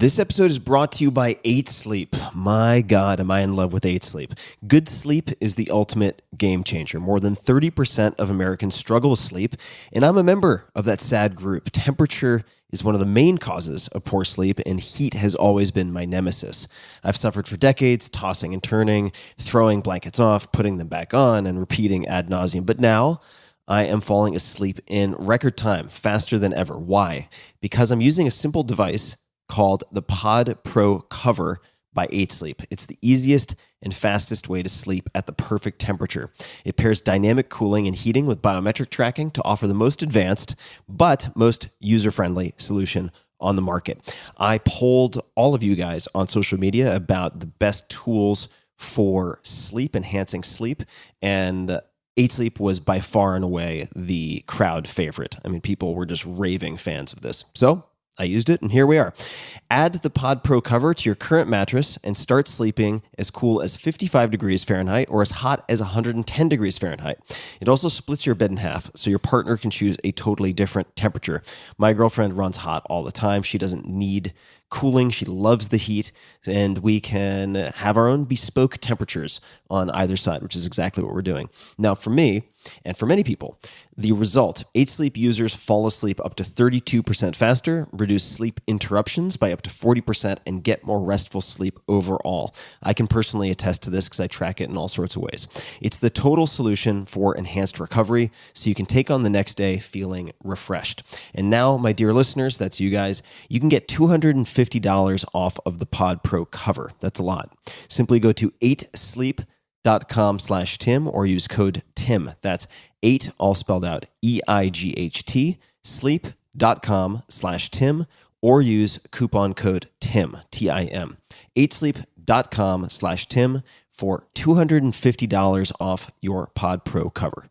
This episode is brought to you by 8 Sleep. My God, am I in love with 8 Sleep. Good sleep is the ultimate game changer. More than 30% of Americans struggle with sleep, and I'm a member of that sad group. Temperature is one of the main causes of poor sleep, and heat has always been my nemesis. I've suffered for decades, tossing and turning, throwing blankets off, putting them back on, and repeating ad nauseum. But now I am falling asleep in record time, faster than ever. Why? Because I'm using a simple device called the Pod Pro Cover by 8 Sleep. It's the easiest and fastest way to sleep at the perfect temperature. It pairs dynamic cooling and heating with biometric tracking to offer the most advanced but most user-friendly solution on the market. I polled all of you guys on social media about the best tools for sleep, enhancing sleep, and 8 Sleep was by far and away the crowd favorite. I mean, people were just raving fans of this. So I used it, and here we are. Add the Pod Pro Cover to your current mattress and start sleeping as cool as 55 degrees Fahrenheit or as hot as 110 degrees Fahrenheit. It also splits your bed in half, so your partner can choose a totally different temperature. My girlfriend runs hot all the time. She doesn't need cooling. She loves the heat, and we can have our own bespoke temperatures on either side, which is exactly what we're doing. Now, for me, and for many people, the result, 8 Sleep users fall asleep up to 32% faster, reduce sleep interruptions by up to 40%, and get more restful sleep overall. I can personally attest to this because I track it in all sorts of ways. It's the total solution for enhanced recovery, so you can take on the next day feeling refreshed. And now, my dear listeners, that's you guys, you can get $250 off of the Pod Pro Cover. That's a lot. Simply go to 8sleep.com/Tim or use code TIM. That's 8, all spelled out, EIGHT, sleep.com/Tim, or use coupon code TIM, T-I-M. 8sleep.com/Tim for $250 off your Pod Pro Cover.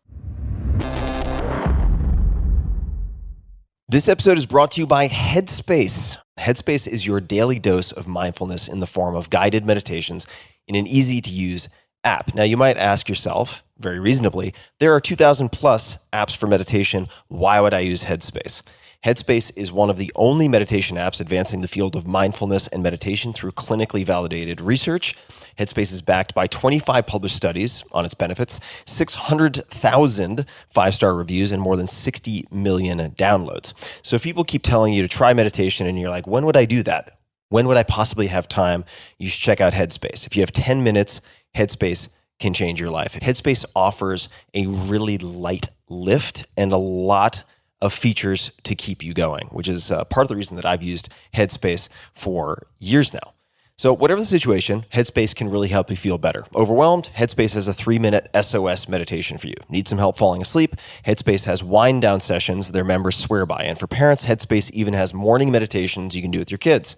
This episode is brought to you by Headspace. Headspace is your daily dose of mindfulness in the form of guided meditations in an easy-to-use app. Now, you might ask yourself, very reasonably, there are 2,000 plus apps for meditation. Why would I use Headspace? Headspace is one of the only meditation apps advancing the field of mindfulness and meditation through clinically validated research. Headspace is backed by 25 published studies on its benefits, 600,000 five-star reviews, and more than 60 million downloads. So if people keep telling you to try meditation and you're like, when would I do that? When would I possibly have time? You should check out Headspace. If you have 10 minutes, Headspace can change your life. Headspace offers a really light lift and a lot of features to keep you going, which is part of the reason that I've used Headspace for years now. So whatever the situation, Headspace can really help you feel better. Overwhelmed? Headspace has a 3-minute SOS meditation for you. Need some help falling asleep? Headspace has wind down sessions their members swear by. And for parents, Headspace even has morning meditations you can do with your kids.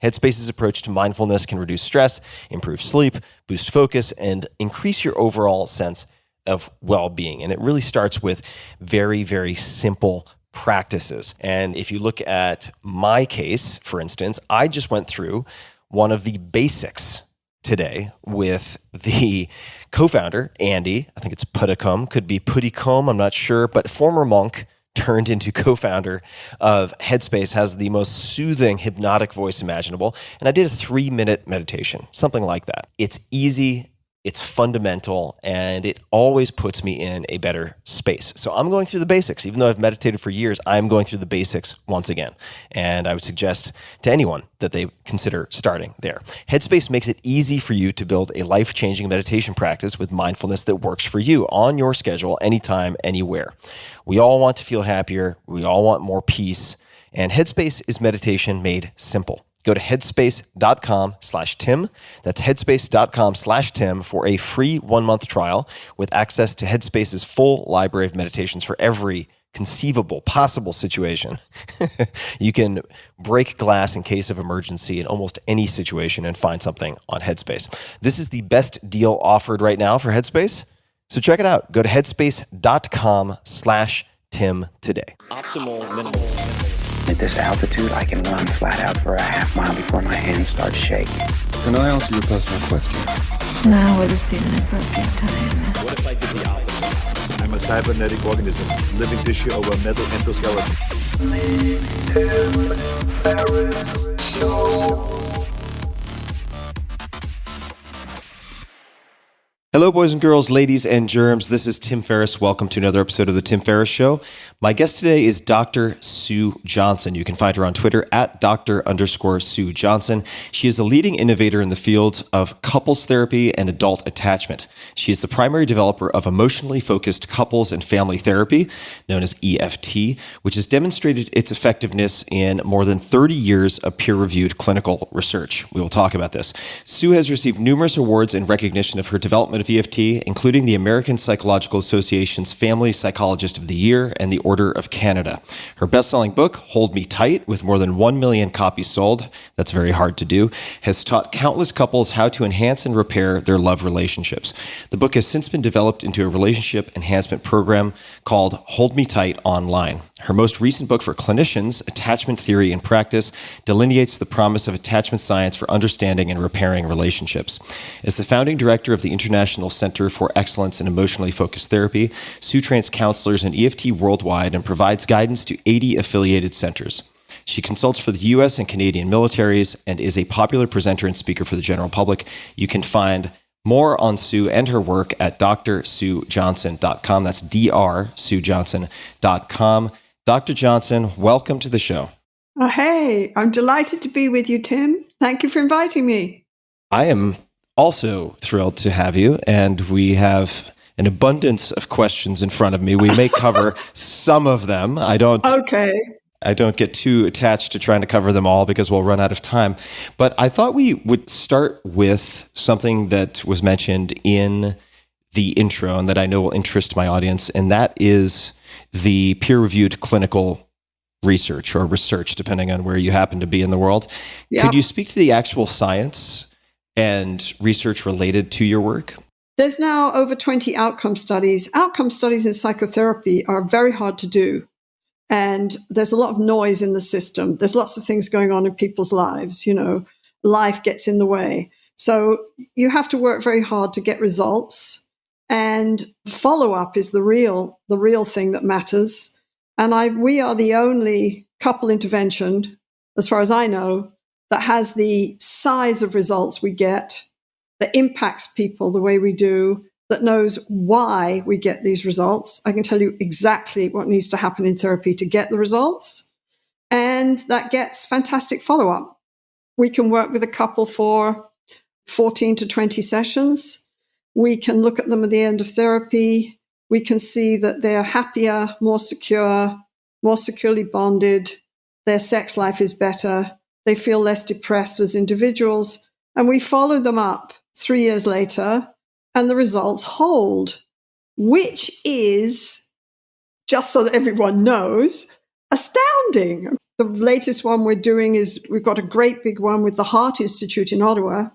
Headspace's approach to mindfulness can reduce stress, improve sleep, boost focus, and increase your overall sense of well-being. And it really starts with very, very simple practices. And if you look at my case, for instance, I just went through one of the basics today with the co-founder, Andy. I think it's Puddicombe, could be Puddicombe, I'm not sure, but former monk turned into co-founder of Headspace, has the most soothing hypnotic voice imaginable. And I did a 3-minute meditation, something like that. It's easy, it's fundamental, and it always puts me in a better space. So I'm going through the basics. Even though I've meditated for years, I'm going through the basics once again. And I would suggest to anyone that they consider starting there. Headspace makes it easy for you to build a life-changing meditation practice with mindfulness that works for you on your schedule, anytime, anywhere. We all want to feel happier. We all want more peace. And Headspace is meditation made simple. Go to headspace.com/Tim. That's headspace.com/Tim for a free 1-month trial with access to Headspace's full library of meditations for every conceivable, possible situation. You can break glass in case of emergency in almost any situation and find something on Headspace. This is the best deal offered right now for Headspace. So check it out. Go to headspace.com/Tim today. Optimal minimal. At this altitude, I can run flat out for a half mile before my hands start shaking. Can I answer your personal question? Now would seem an appropriate time. What if I did the opposite? I'm a cybernetic organism, living tissue over a metal endoskeleton. Ferriss Show. Hello, boys and girls, ladies and germs. This is Tim Ferriss. Welcome to another episode of The Tim Ferriss Show. My guest today is Dr. Sue Johnson. You can find her on Twitter at Dr._Sue Johnson. She is a leading innovator in the fields of couples therapy and adult attachment. She is the primary developer of emotionally focused couples and family therapy, known as EFT, which has demonstrated its effectiveness in more than 30 years of peer-reviewed clinical research. We will talk about this. Sue has received numerous awards in recognition of her development of EFT, including the American Psychological Association's Family Psychologist of the Year and the Order of Canada. Her best-selling book, Hold Me Tight, with more than 1 million copies sold, that's very hard to do, has taught countless couples how to enhance and repair their love relationships. The book has since been developed into a relationship enhancement program called Hold Me Tight Online. Her most recent book for clinicians, Attachment Theory and Practice, delineates the promise of attachment science for understanding and repairing relationships. As the founding director of the International Center for Excellence in Emotionally Focused Therapy, Sue trains counselors in EFT worldwide and provides guidance to 80 affiliated centers. She consults for the U.S. and Canadian militaries and is a popular presenter and speaker for the general public. You can find more on Sue and her work at drsuejohnson.com. That's drsuejohnson.com. Dr. Johnson, welcome to the show. Hey, I'm delighted to be with you, Tim. Thank you for inviting me. I am also thrilled to have you, and we have an abundance of questions in front of me. We may cover some of them. I don't get too attached to trying to cover them all because we'll run out of time. But I thought we would start with something that was mentioned in the intro and that I know will interest my audience, and that is the peer-reviewed clinical research or research, depending on where you happen to be in the world. Yep. Could you speak to the actual science and research related to your work? There's now over 20 outcome studies. Outcome studies in psychotherapy are very hard to do. And there's a lot of noise in the system. There's lots of things going on in people's lives. Life gets in the way. So you have to work very hard to get results. And follow-up is the real thing that matters. And we are the only couple intervention, as far as I know, that has the size of results we get, that impacts people the way we do, that knows why we get these results. I can tell you exactly what needs to happen in therapy to get the results. And that gets fantastic follow-up. We can work with a couple for 14 to 20 sessions. We can look at them at the end of therapy. We can see that they're happier, more secure, more securely bonded. Their sex life is better. They feel less depressed as individuals. And we follow them up 3 years later, and the results hold, which is, just so that everyone knows, astounding. The latest one we're doing is we've got a great big one with the Heart Institute in Ottawa,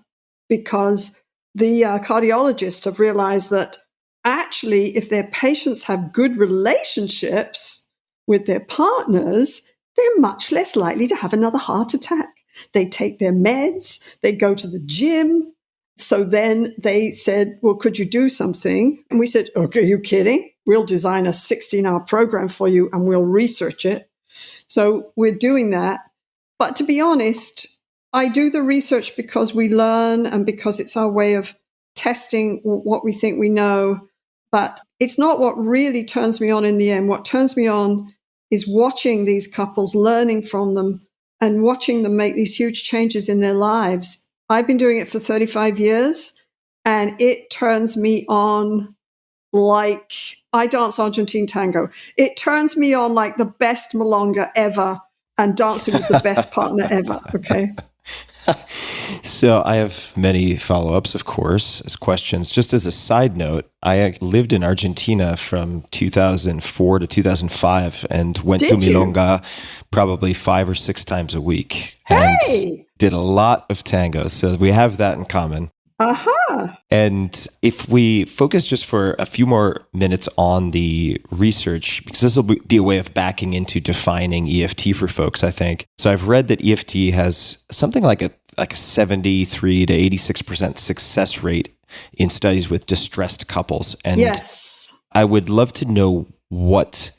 because the cardiologists have realized that actually, if their patients have good relationships with their partners, they're much less likely to have another heart attack. They take their meds, they go to the gym. So then they said, well, could you do something? And we said, okay, are you kidding? We'll design a 16-hour program for you and we'll research it. So we're doing that. But to be honest, I do the research because we learn and because it's our way of testing what we think we know. But it's not what really turns me on in the end. What turns me on is watching these couples, learning from them, and watching them make these huge changes in their lives. I've been doing it for 35 years, and it turns me on like I dance Argentine tango. It turns me on like the best milonga ever and dancing with the best partner ever, okay? So I have many follow-ups, of course, as questions. Just as a side note, I lived in Argentina from 2004 to 2005 and went to Milonga probably 5 or 6 times a week. And did a lot of tango. So we have that in common. And if we focus just for a few more minutes on the research, because this will be a way of backing into defining EFT for folks, I think. So I've read that EFT has something like a 73 to 86% success rate in studies with distressed couples. And yes, I would love to know what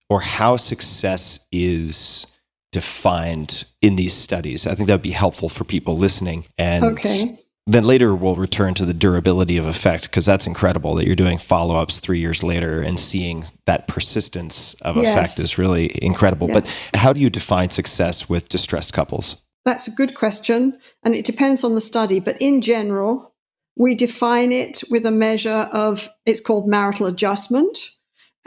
or how success is defined in these studies. I think that would be helpful for people listening. And Then later we'll return to the durability of effect, because that's incredible that you're doing follow-ups 3 years later and seeing that persistence of effect is really incredible. Yeah. But how do you define success with distressed couples? That's a good question, and it depends on the study. But in general, we define it with a measure of, it's called marital adjustment,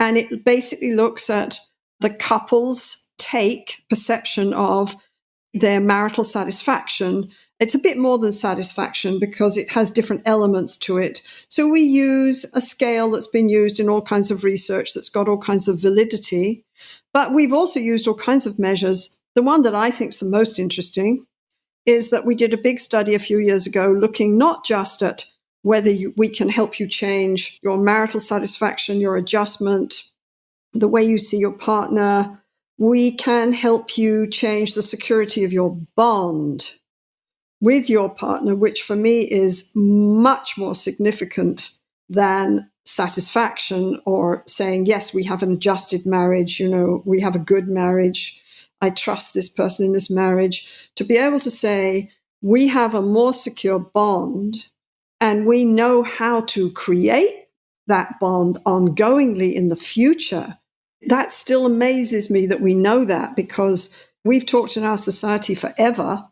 and it basically looks at the couple's perception of their marital satisfaction. It's a bit more than satisfaction because it has different elements to it. So we use a scale that's been used in all kinds of research that's got all kinds of validity, but we've also used all kinds of measures. The one that I think is the most interesting is that we did a big study a few years ago looking not just at whether we can help you change your marital satisfaction, your adjustment, the way you see your partner. We can help you change the security of your bond with your partner, which for me is much more significant than satisfaction or saying, yes, we have an adjusted marriage, we have a good marriage, I trust this person in this marriage. To be able to say, we have a more secure bond and we know how to create that bond ongoingly in the future. That still amazes me that we know that, because we've talked in our society forever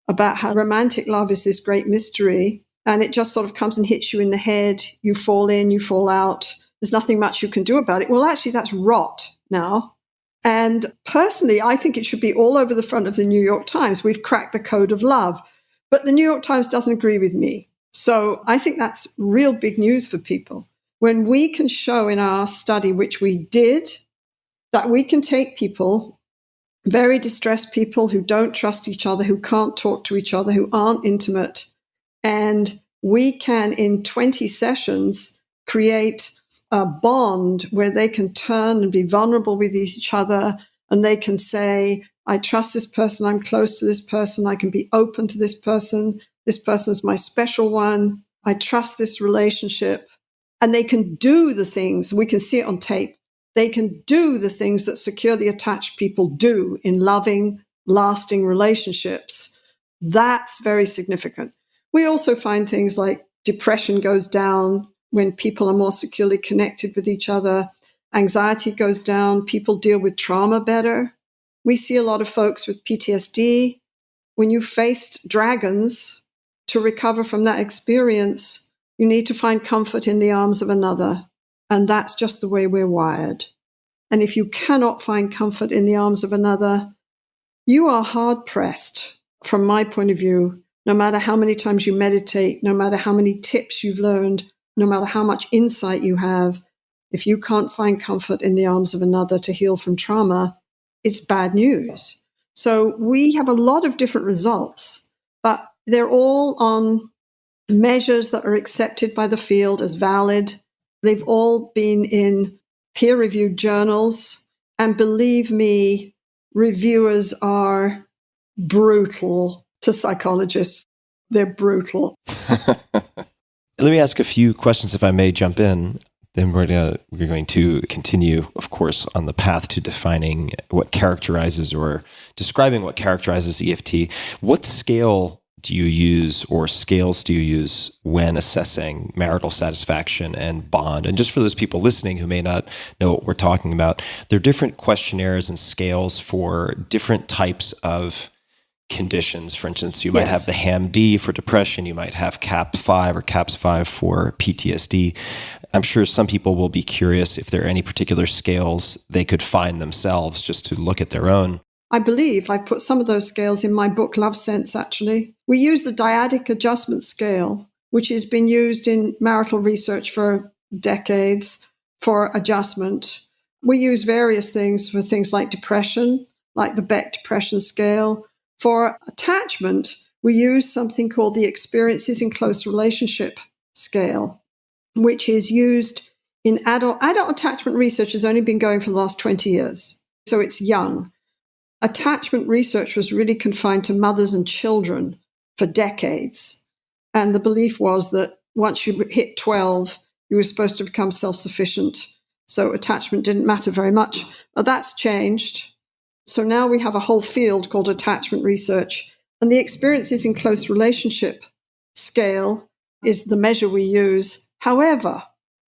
about how romantic love is this great mystery, and it just sort of comes and hits you in the head. You fall in, you fall out. There's nothing much you can do about it. Well, actually, that's rot now. And personally, I think it should be all over the front of the New York Times. We've cracked the code of love. But the New York Times doesn't agree with me. So I think that's real big news for people. When we can show in our study, which we did, that we can take people, very distressed people who don't trust each other, who can't talk to each other, who aren't intimate, and we can, in 20 sessions, create a bond where they can turn and be vulnerable with each other, and they can say, I trust this person, I'm close to this person, I can be open to this person is my special one, I trust this relationship. And they can do the things, we can see it on tape, they can do the things that securely attached people do in loving, lasting relationships. That's very significant. We also find things like depression goes down when people are more securely connected with each other. Anxiety goes down. People deal with trauma better. We see a lot of folks with PTSD. When you faced dragons, to recover from that experience, you need to find comfort in the arms of another. And that's just the way we're wired. And if you cannot find comfort in the arms of another, you are hard-pressed, from my point of view, no matter how many times you meditate, no matter how many tips you've learned, no matter how much insight you have, if you can't find comfort in the arms of another to heal from trauma, it's bad news. So we have a lot of different results, but they're all on measures that are accepted by the field as valid. They've all been in peer-reviewed journals. And believe me, reviewers are brutal to psychologists. They're brutal. Let me ask a few questions, if I may jump in. Then we're going to continue, of course, on the path to defining what characterizes or describing what characterizes EFT. What scale do you use, or scales do you use, when assessing marital satisfaction and bond? And just for those people listening who may not know what we're talking about, there are different questionnaires and scales for different types of conditions. For instance, you might have the HAM-D for depression, you might have CAPS-5 or CAPS-5 for PTSD. I'm sure some people will be curious if there are any particular scales they could find themselves just to look at their own. I believe I've put some of those scales in my book, Love Sense, actually. We use the dyadic adjustment scale, which has been used in marital research for decades for adjustment. We use various things for things like depression, like the Beck Depression Scale. For attachment, we use something called the Experiences in Close Relationship Scale, which is used in adult attachment research has only been going for the last 20 years. So it's young. Attachment research was really confined to mothers and children for decades. And the belief was that once you hit 12, you were supposed to become self-sufficient. So attachment didn't matter very much. But that's changed. So now we have a whole field called attachment research. And the Experiences in Close Relationship scale is the measure we use. However,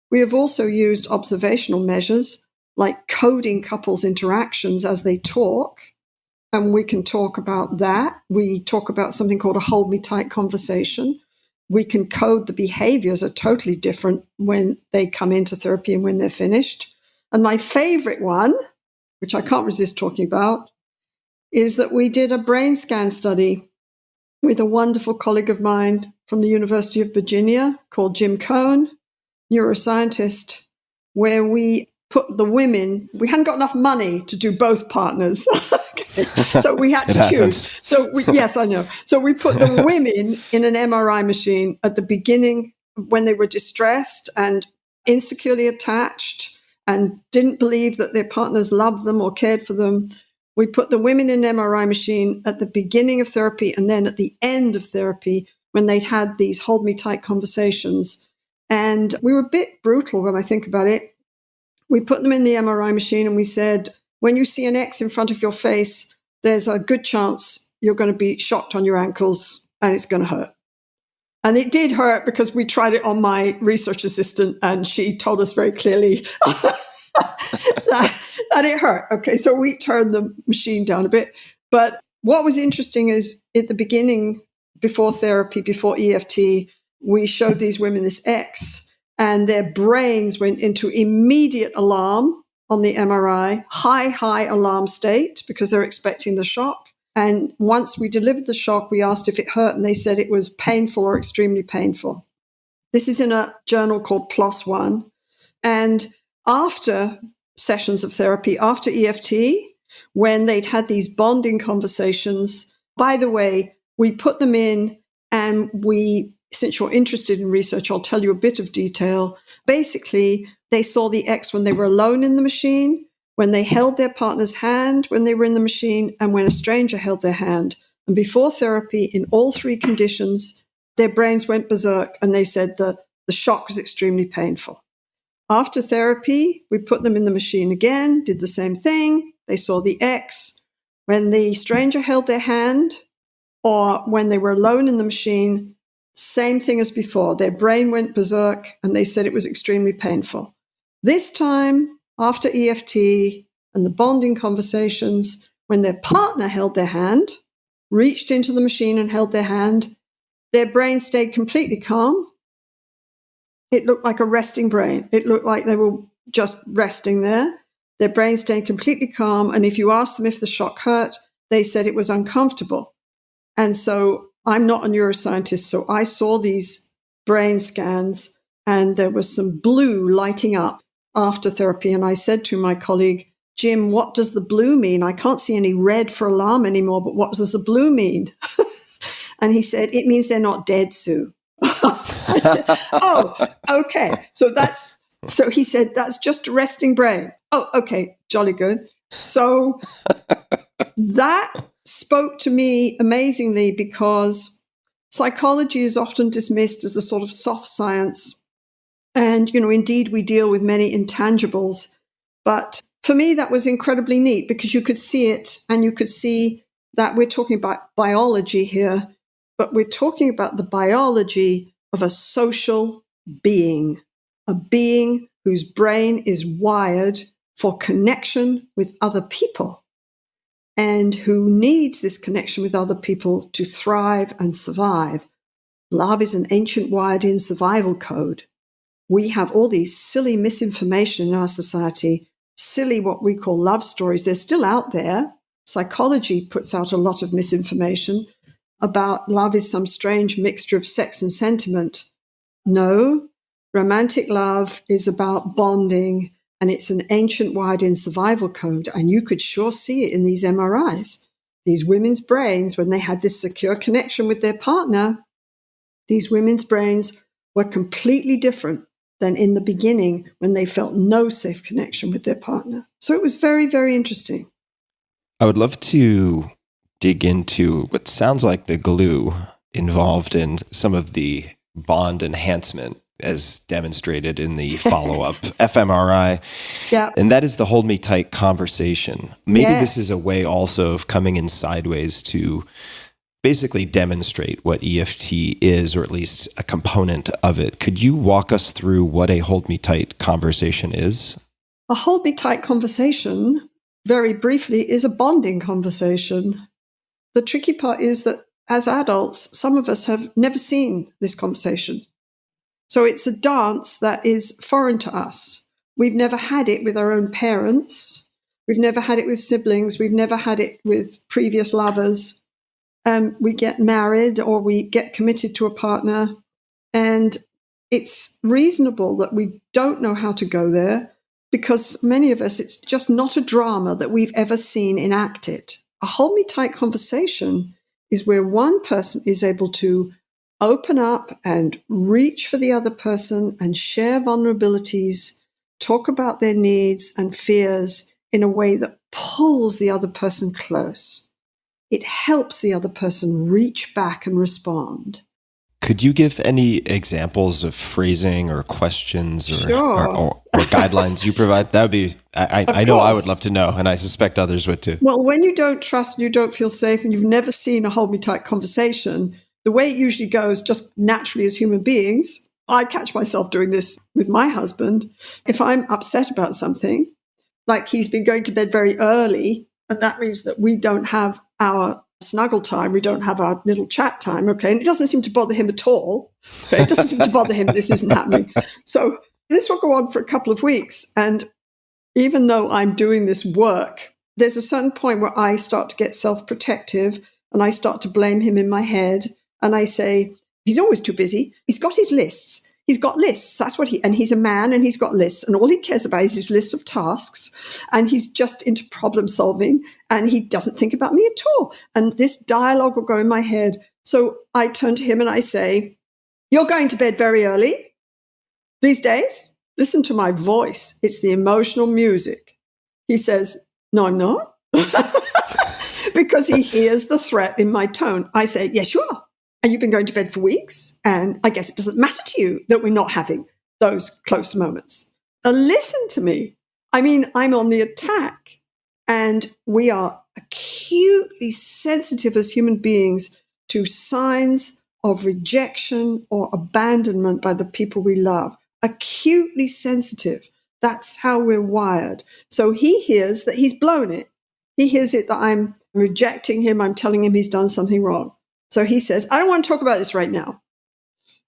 we have also used observational measures like coding couples' interactions as they talk. And we can talk about that. We talk about something called a hold me tight conversation. We can code the behaviors are totally different when they come into therapy and when they're finished. And my favorite one, which I can't resist talking about, is that we did a brain scan study with a wonderful colleague of mine from the University of Virginia called Jim Cohn, neuroscientist, where we put the women, we hadn't got enough money to do both partners. So we had to choose. Yes, I know. So we put the women in an MRI machine at the beginning when they were distressed and insecurely attached and didn't believe that their partners loved them or cared for them. We put the women in an MRI machine at the beginning of therapy and then at the end of therapy when they'd had these hold me tight conversations. And we were a bit brutal when I think about it. We put them in the MRI machine and we said, when you see an X in front of your face, there's a good chance you're going to be shocked on your ankles and it's going to hurt. And it did hurt because we tried it on my research assistant and she told us very clearly that it hurt. Okay, so we turned the machine down a bit. But what was interesting is at the beginning, before therapy, before EFT, we showed these women this X and their brains went into immediate alarm on the MRI, high alarm state because they're expecting the shock. And once we delivered the shock, we asked if it hurt and they said it was painful or extremely painful. This is in a journal called PLOS ONE. And after sessions of therapy, after EFT, when they'd had these bonding conversations, by the way, we put them in and since you're interested in research, I'll tell you a bit of detail. Basically, they saw the X when they were alone in the machine, when they held their partner's hand when they were in the machine, and when a stranger held their hand. And before therapy, in all three conditions, their brains went berserk and they said the shock was extremely painful. After therapy, we put them in the machine again, did the same thing. They saw the X. When the stranger held their hand or when they were alone in the machine, same thing as before. Their brain went berserk and they said it was extremely painful. This time, after EFT and the bonding conversations, when their partner held their hand, reached into the machine and held their hand, their brain stayed completely calm. It looked like a resting brain. It looked like they were just resting there. Their brain stayed completely calm. And if you asked them if the shock hurt, they said it was uncomfortable. And so I'm not a neuroscientist, so I saw these brain scans and there was some blue lighting up after therapy. And I said to my colleague, Jim, what does the blue mean? I can't see any red for alarm anymore, but what does the blue mean? And he said, it means they're not dead, Sue. I said, oh, okay. So he said, that's just a resting brain. Oh, okay. Jolly good. So that spoke to me amazingly because psychology is often dismissed as a sort of soft science. And, indeed, we deal with many intangibles. But for me, that was incredibly neat because you could see it and you could see that we're talking about biology here, but we're talking about the biology of a social being, a being whose brain is wired for connection with other people and who needs this connection with other people to thrive and survive. Love is an ancient wired-in survival code. We have all these silly misinformation in our society, silly what we call love stories. They're still out there. Psychology puts out a lot of misinformation about love is some strange mixture of sex and sentiment. No, romantic love is about bonding, and it's an ancient wired-in survival code, and you could sure see it in these MRIs. These women's brains, when they had this secure connection with their partner, these women's brains were completely different than in the beginning when they felt no safe connection with their partner. So it was very, very interesting. I would love to dig into what sounds like the glue involved in some of the bond enhancement as demonstrated in the follow-up fMRI. Yeah. And that is the hold me tight conversation. Maybe this is a way also of coming in sideways to basically demonstrate what EFT is, or at least a component of it, could you walk us through what a hold me tight conversation is? A hold me tight conversation, very briefly, is a bonding conversation. The tricky part is that as adults, some of us have never seen this conversation. So it's a dance that is foreign to us. We've never had it with our own parents. We've never had it with siblings. We've never had it with previous lovers. We get married or we get committed to a partner, and it's reasonable that we don't know how to go there, because many of us, it's just not a drama that we've ever seen enacted. A hold me tight conversation is where one person is able to open up and reach for the other person and share vulnerabilities, talk about their needs and fears in a way that pulls the other person close. It helps the other person reach back and respond. Could you give any examples of phrasing or questions or, Sure. or guidelines you provide? That would be, I know I would love to know, and I suspect others would too. Well, when you don't trust and you don't feel safe and you've never seen a hold me tight conversation, the way it usually goes, just naturally as human beings, I catch myself doing this with my husband. If I'm upset about something, like he's been going to bed very early, and that means that we don't have our snuggle time, we don't have our little chat time, okay? And it doesn't seem to bother him at all. Okay? It doesn't seem to bother him, this isn't happening. So this will go on for a couple of weeks. And even though I'm doing this work, there's a certain point where I start to get self-protective and I start to blame him in my head. And I say, he's always too busy. He's got his lists. He's got lists. That's what and he's a man and he's got lists. And all he cares about is his list of tasks. And he's just into problem solving. And he doesn't think about me at all. And this dialogue will go in my head. So I turn to him and I say, you're going to bed very early these days. Listen to my voice. It's the emotional music. He says, no, I'm not. Because he hears the threat in my tone. I say, yes, you are. And you've been going to bed for weeks. And I guess it doesn't matter to you that we're not having those close moments. Listen to me. I mean, I'm on the attack. And we are acutely sensitive as human beings to signs of rejection or abandonment by the people we love. Acutely sensitive. That's how we're wired. So he hears that he's blown it. He hears it that I'm rejecting him. I'm telling him he's done something wrong. So he says, I don't want to talk about this right now.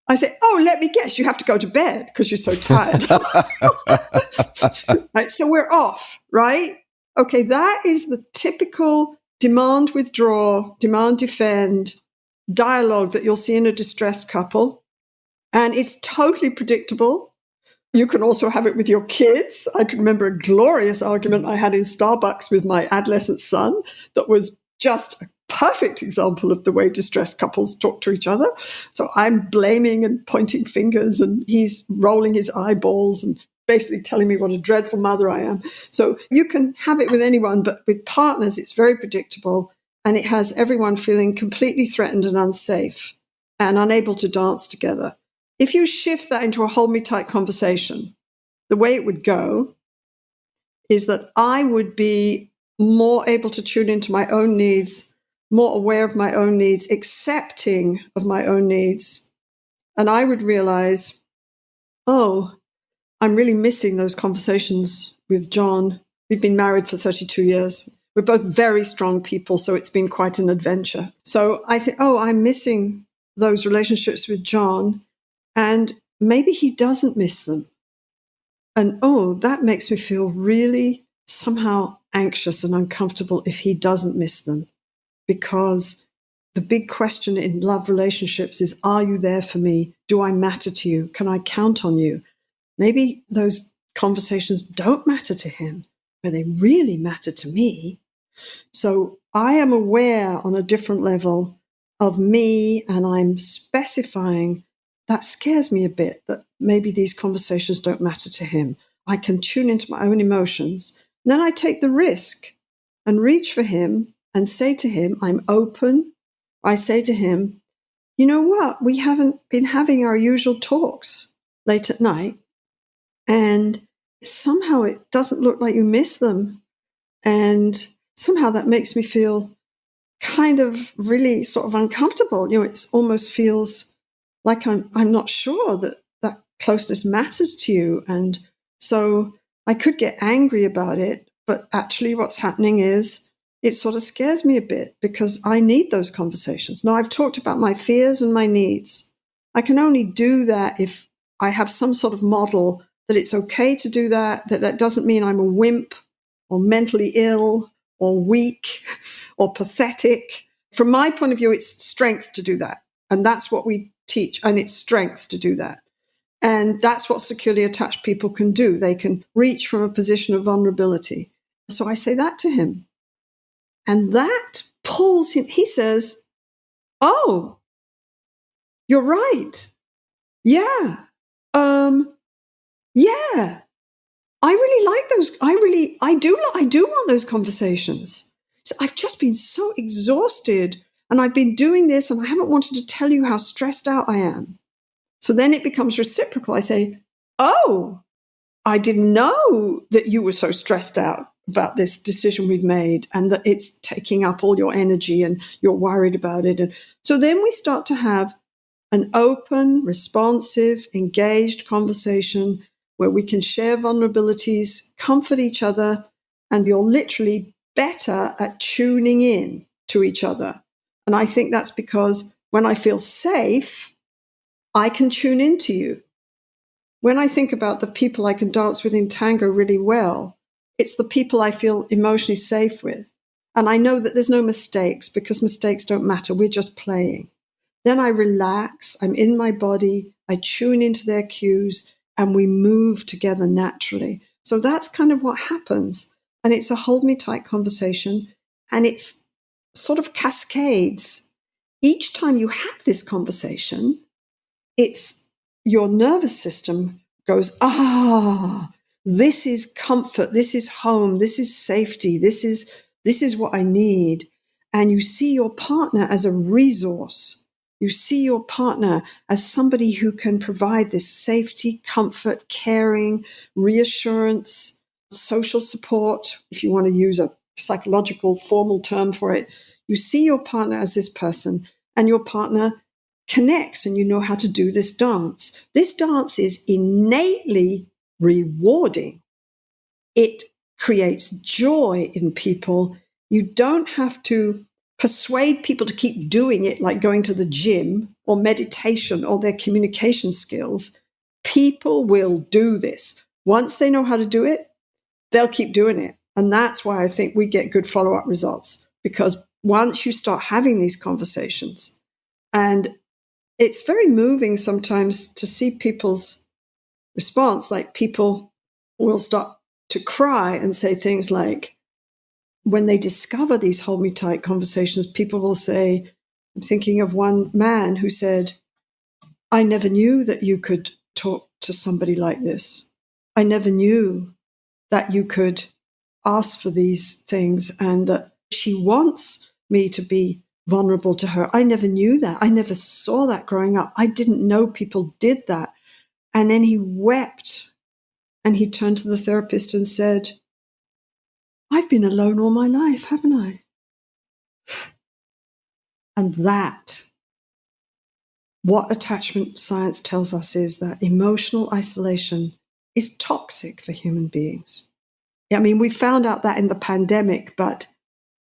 I say, oh, let me guess, you have to go to bed because you're so tired. Right, so we're off, right? Okay, that is the typical demand withdraw, demand defend dialogue that you'll see in a distressed couple. And it's totally predictable. You can also have it with your kids. I can remember a glorious argument I had in Starbucks with my adolescent son that was just a perfect example of the way distressed couples talk to each other. So I'm blaming and pointing fingers, and he's rolling his eyeballs and basically telling me what a dreadful mother I am. So you can have it with anyone, but with partners, it's very predictable, and it has everyone feeling completely threatened and unsafe and unable to dance together. If you shift that into a hold me tight conversation, the way it would go is that I would be more able to tune into my own needs, more aware of my own needs, accepting of my own needs. And I would realize, oh, I'm really missing those conversations with John. We've been married for 32 years. We're both very strong people, so it's been quite an adventure. So I think, oh, I'm missing those relationships with John, and maybe he doesn't miss them. And oh, that makes me feel really somehow anxious and uncomfortable if he doesn't miss them. Because the big question in love relationships is, are you there for me? Do I matter to you? Can I count on you? Maybe those conversations don't matter to him, but they really matter to me. So I am aware on a different level of me, and I'm specifying that scares me a bit, that maybe these conversations don't matter to him. I can tune into my own emotions. Then I take the risk and reach for him and say to him, I'm open. I say to him, you know what? We haven't been having our usual talks late at night, and somehow it doesn't look like you miss them. And somehow that makes me feel kind of really sort of uncomfortable. It almost feels like I'm not sure that closeness matters to you. And so I could get angry about it, but actually what's happening is it sort of scares me a bit because I need those conversations. Now, I've talked about my fears and my needs. I can only do that if I have some sort of model that it's okay to do that doesn't mean I'm a wimp or mentally ill or weak or pathetic. From my point of view, it's strength to do that. And that's what we teach. And it's strength to do that. And that's what securely attached people can do. They can reach from a position of vulnerability. So I say that to him. And that pulls him. He says, oh, you're right. Yeah. Yeah. I really like those. I do want those conversations. So I've just been so exhausted and I've been doing this and I haven't wanted to tell you how stressed out I am. So then it becomes reciprocal. I say, oh, I didn't know that you were so stressed out about this decision we've made and that it's taking up all your energy and you're worried about it. And so then we start to have an open, responsive, engaged conversation where we can share vulnerabilities, comfort each other, and you're literally better at tuning in to each other. And I think that's because when I feel safe, I can tune into you. When I think about the people I can dance with in tango really well, it's the people I feel emotionally safe with. And I know that there's no mistakes because mistakes don't matter. We're just playing. Then I relax. I'm in my body. I tune into their cues and we move together naturally. So that's kind of what happens. And it's a hold me tight conversation and it's sort of cascades. Each time you have this conversation, it's your nervous system goes, this is comfort, this is home, this is safety, this is what I need. And you see your partner as a resource. You see your partner as somebody who can provide this safety, comfort, caring, reassurance, social support, if you want to use a psychological formal term for it. You see your partner as this person, and your partner connects and you know how to do this dance. This dance is innately rewarding. It creates joy in people. You don't have to persuade people to keep doing it like going to the gym or meditation or their communication skills. People will do this. Once they know how to do it, they'll keep doing it. And that's why I think we get good follow-up results, because once you start having these conversations, and it's very moving sometimes to see people's response. Like people will start to cry and say things like, when they discover these hold me tight conversations, people will say, I'm thinking of one man who said, I never knew that you could talk to somebody like this. I never knew that you could ask for these things and that she wants me to be vulnerable to her. I never knew that. I never saw that growing up. I didn't know people did that. And then he wept and he turned to the therapist and said, I've been alone all my life, haven't I? And that, what attachment science tells us is that emotional isolation is toxic for human beings. I mean, we found out that in the pandemic, but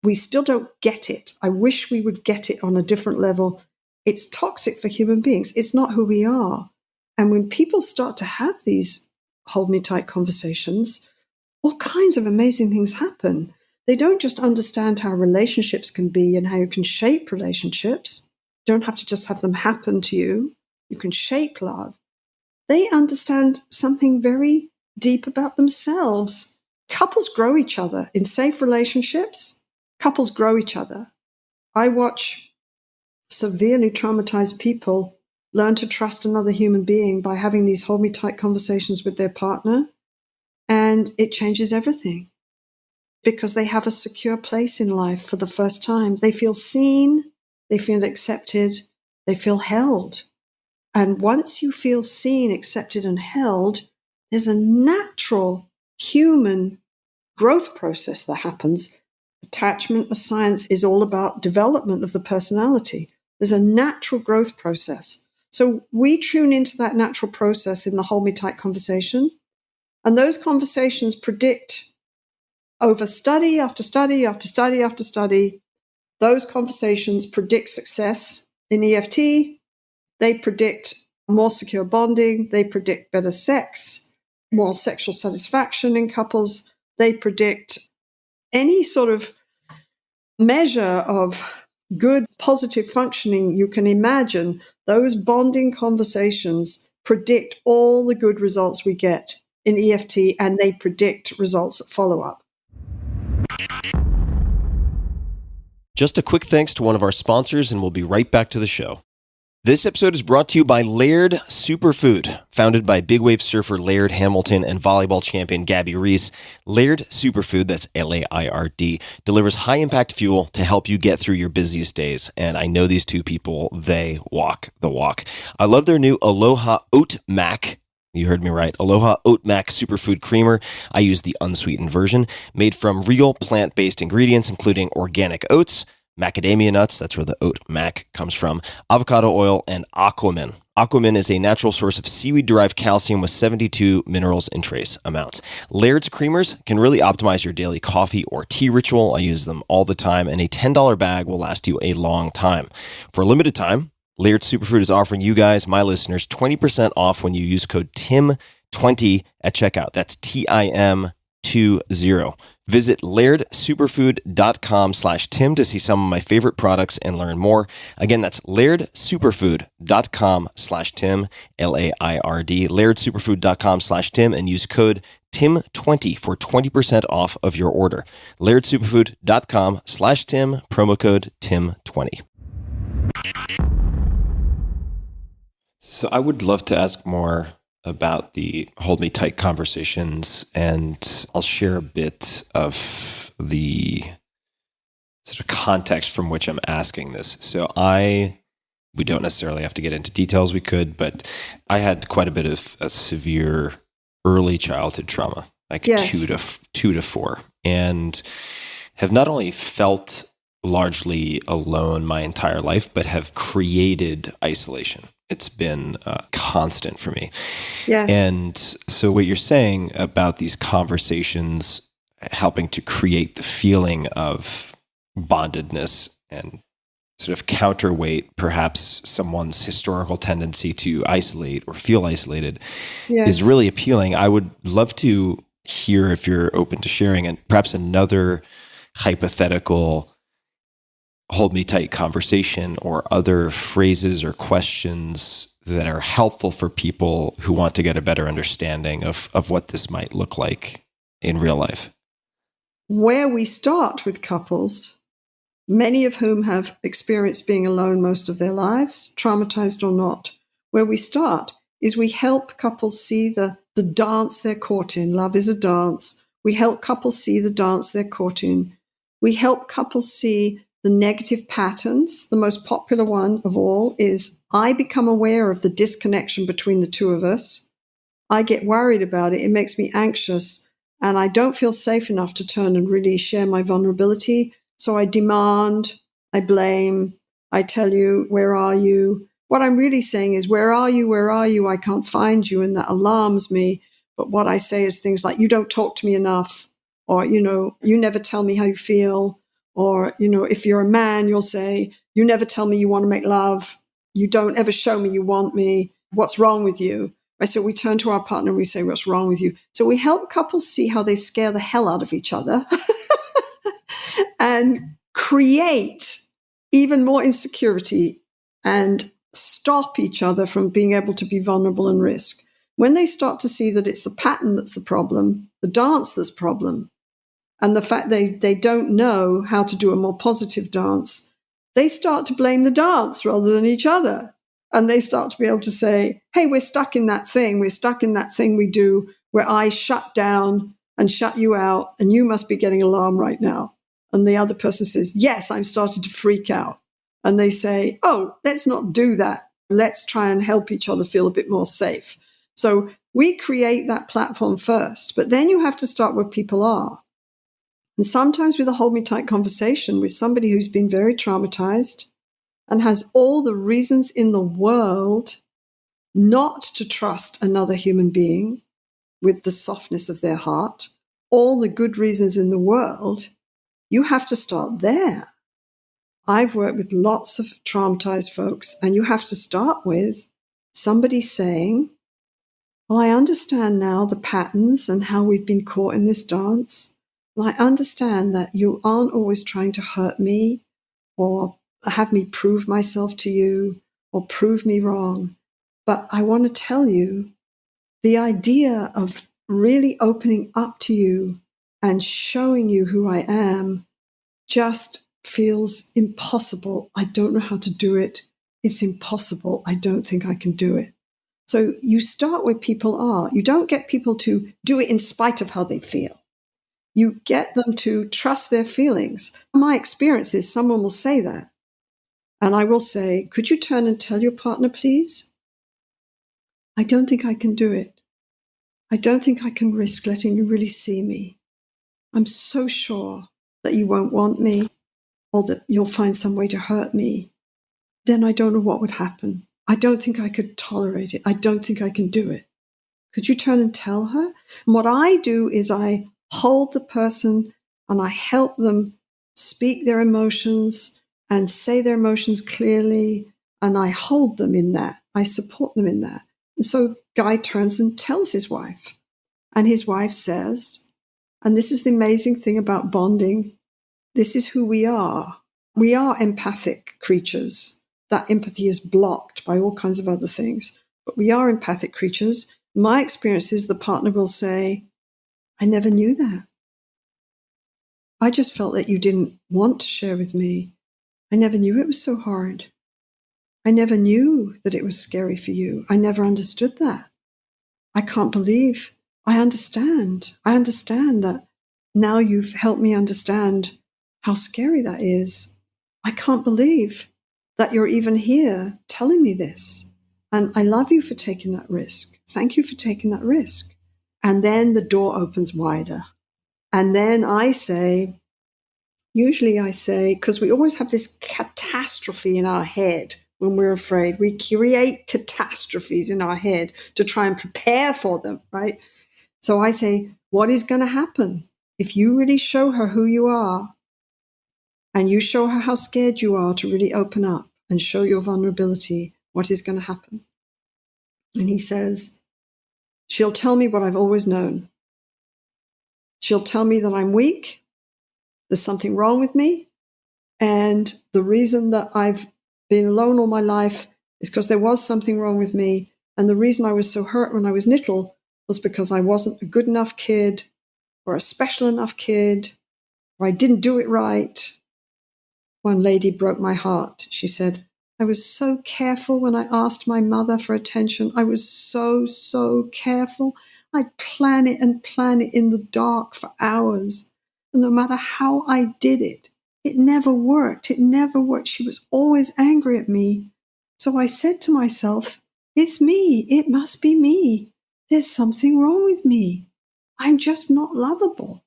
we still don't get it. I wish we would get it on a different level. It's toxic for human beings. It's not who we are. And when people start to have these hold me tight conversations, all kinds of amazing things happen. They don't just understand how relationships can be and how you can shape relationships. You don't have to just have them happen to you. You can shape love. They understand something very deep about themselves. Couples grow each other in safe relationships. Couples grow each other. I watch severely traumatized people learn to trust another human being by having these hold me tight conversations with their partner. And it changes everything because they have a secure place in life for the first time. They feel seen, they feel accepted, they feel held. And once you feel seen, accepted, and held, there's a natural human growth process that happens Attachment science is all about development of the personality. There's a natural growth process. So we tune into that natural process in the Hold Me Tight conversation. And those conversations predict over study after study after study after study, those conversations predict success in EFT. They predict more secure bonding. They predict better sex, more sexual satisfaction in couples. They predict any sort of measure of good, positive functioning you can imagine. Those bonding conversations predict all the good results we get in EFT, and they predict results that follow up. Just a quick thanks to one of our sponsors, and we'll be right back to the show. This episode is brought to you by Laird Superfood. Founded by big wave surfer Laird Hamilton and volleyball champion Gabby Reese, Laird Superfood, that's Laird, delivers high-impact fuel to help you get through your busiest days. And I know these two people, they walk the walk. I love their new Aloha Oat Mac. You heard me right. Aloha Oat Mac Superfood Creamer. I use the unsweetened version, made from real plant-based ingredients, including organic oats, macadamia nuts, that's where the oat mac comes from, avocado oil, and aquamin. Aquamin is a natural source of seaweed-derived calcium with 72 minerals in trace amounts. Laird's creamers can really optimize your daily coffee or tea ritual. I use them all the time, and a $10 bag will last you a long time. For a limited time, Laird Superfood is offering you guys, my listeners, 20% off when you use code TIM20 at checkout. That's TIM20. Visit lairdsuperfood.com/Tim to see some of my favorite products and learn more. Again, that's lairdsuperfood.com/Tim, Laird, lairdsuperfood.com/Tim, and use code TIM20 for 20% off of your order. lairdsuperfood.com/Tim, promo code TIM20. So I would love to ask more about the Hold Me Tight conversations, and I'll share a bit of the sort of context from which I'm asking this. So we don't necessarily have to get into details, we could, but I had quite a bit of a severe early childhood trauma, like Yes. 2 to 4, and have not only felt largely alone my entire life, but have created isolation. It's been constant for me. Yes. And so what you're saying about these conversations helping to create the feeling of bondedness and sort of counterweight perhaps someone's historical tendency to isolate or feel isolated is really appealing. I would love to hear, if you're open to sharing, and perhaps another hypothetical Hold Me Tight conversation or other phrases or questions that are helpful for people who want to get a better understanding of what this might look like in real life. Where we start with couples, many of whom have experienced being alone most of their lives, traumatized or not, where we start is we help couples see the dance they're caught in. Love is a dance. We help couples see the dance they're caught in. We help couples see the negative patterns. The most popular one of all is I become aware of the disconnection between the two of us. I get worried about it. It makes me anxious, and I don't feel safe enough to turn and really share my vulnerability. So I demand, I blame, I tell you, where are you? What I'm really saying is, where are you? Where are you? I can't find you. And that alarms me. But what I say is things like, you don't talk to me enough, or, you never tell me how you feel. Or, if you're a man, you'll say, you never tell me you want to make love. You don't ever show me you want me. What's wrong with you? Right? So we turn to our partner and we say, what's wrong with you? So we help couples see how they scare the hell out of each other and create even more insecurity and stop each other from being able to be vulnerable and risk. When they start to see that it's the pattern that's the problem, the dance that's the problem, and the fact they don't know how to do a more positive dance, they start to blame the dance rather than each other. And they start to be able to say, hey, we're stuck in that thing. We're stuck in that thing we do where I shut down and shut you out, and you must be getting alarmed right now. And the other person says, yes, I'm starting to freak out. And they say, oh, let's not do that. Let's try and help each other feel a bit more safe. So we create that platform first, but then you have to start where people are. And sometimes with a hold me tight conversation with somebody who's been very traumatized and has all the reasons in the world not to trust another human being with the softness of their heart, all the good reasons in the world, you have to start there. I've worked with lots of traumatized folks, and you have to start with somebody saying, well, I understand now the patterns and how we've been caught in this dance. And I understand that you aren't always trying to hurt me or have me prove myself to you or prove me wrong. But I want to tell you, the idea of really opening up to you and showing you who I am just feels impossible. I don't know how to do it. It's impossible. I don't think I can do it. So you start where people are. You don't get people to do it in spite of how they feel. You get them to trust their feelings. My experience is someone will say that. And I will say, could you turn and tell your partner, please? I don't think I can do it. I don't think I can risk letting you really see me. I'm so sure that you won't want me or that you'll find some way to hurt me. Then I don't know what would happen. I don't think I could tolerate it. I don't think I can do it. Could you turn and tell her? And what I do is I hold the person and I help them speak their emotions and say their emotions clearly. And I hold them in that. I support them in that. And so the guy turns and tells his wife. And his wife says, and this is the amazing thing about bonding, this is who we are. We are empathic creatures. That empathy is blocked by all kinds of other things. But we are empathic creatures. My experience is the partner will say, I never knew that. I just felt that you didn't want to share with me. I never knew it was so hard. I never knew that it was scary for you. I never understood that. I can't believe. I understand. I understand that now you've helped me understand how scary that is. I can't believe that you're even here telling me this. And I love you for taking that risk. Thank you for taking that risk. And then the door opens wider. And then I say, usually I say, because we always have this catastrophe in our head when we're afraid. We create catastrophes in our head to try and prepare for them, right? So I say, what is going to happen if you really show her who you are and you show her how scared you are to really open up and show your vulnerability? What is going to happen? And he says, she'll tell me what I've always known. She'll tell me that I'm weak, there's something wrong with me, and the reason that I've been alone all my life is because there was something wrong with me, and the reason I was so hurt when I was little was because I wasn't a good enough kid or a special enough kid, or I didn't do it right. One lady broke my heart. She said, I was so careful when I asked my mother for attention. I was so careful. I'd plan it in the dark for hours. And no matter how I did it, it never worked. It never worked. She was always angry at me. So I said to myself, it's me. It must be me. There's something wrong with me. I'm just not lovable.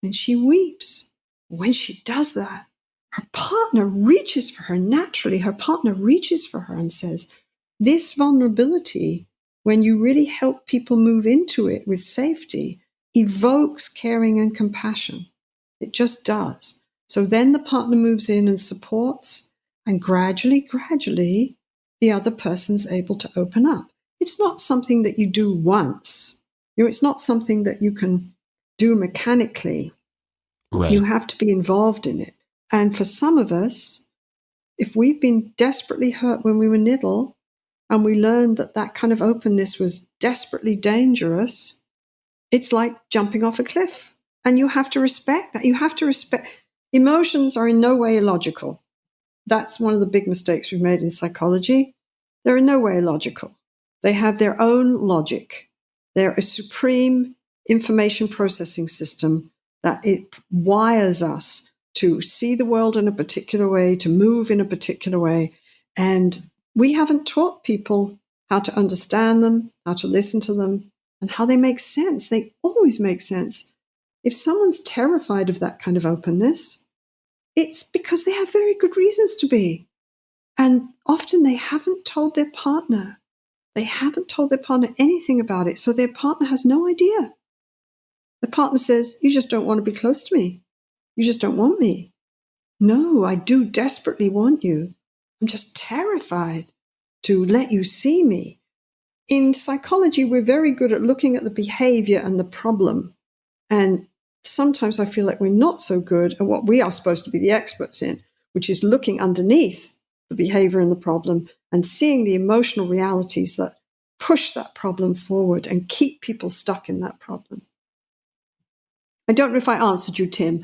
And she weeps. When she does that, her partner reaches for her naturally. Her partner reaches for her and says, this vulnerability, when you really help people move into it with safety, evokes caring and compassion. It just does. So then the partner moves in and supports, and gradually, the other person's able to open up. It's not something that you do once. It's not something that you can do mechanically. Right. You have to be involved in it. And for some of us, if we've been desperately hurt when we were little, and we learned that that kind of openness was desperately dangerous, it's like jumping off a cliff. And you have to respect that. You have to respect. Emotions are in no way illogical. That's one of the big mistakes we've made in psychology. They're in no way illogical. They have their own logic. They're a supreme information processing system that it wires us to see the world in a particular way, to move in a particular way. And we haven't taught people how to understand them, how to listen to them, and how they make sense. They always make sense. if someone's terrified of that kind of openness, it's because they have very good reasons to be. And often they haven't told their partner. They haven't told their partner anything about it. So their partner has no idea. The partner says, you just don't want to be close to me. You just don't want me. No, I do desperately want you. I'm just terrified to let you see me. In psychology, we're very good at looking at the behavior and the problem. And sometimes I feel like we're not so good at what we are supposed to be the experts in, which is looking underneath the behavior and the problem and seeing the emotional realities that push that problem forward and keep people stuck in that problem. I don't know if I answered you, Tim.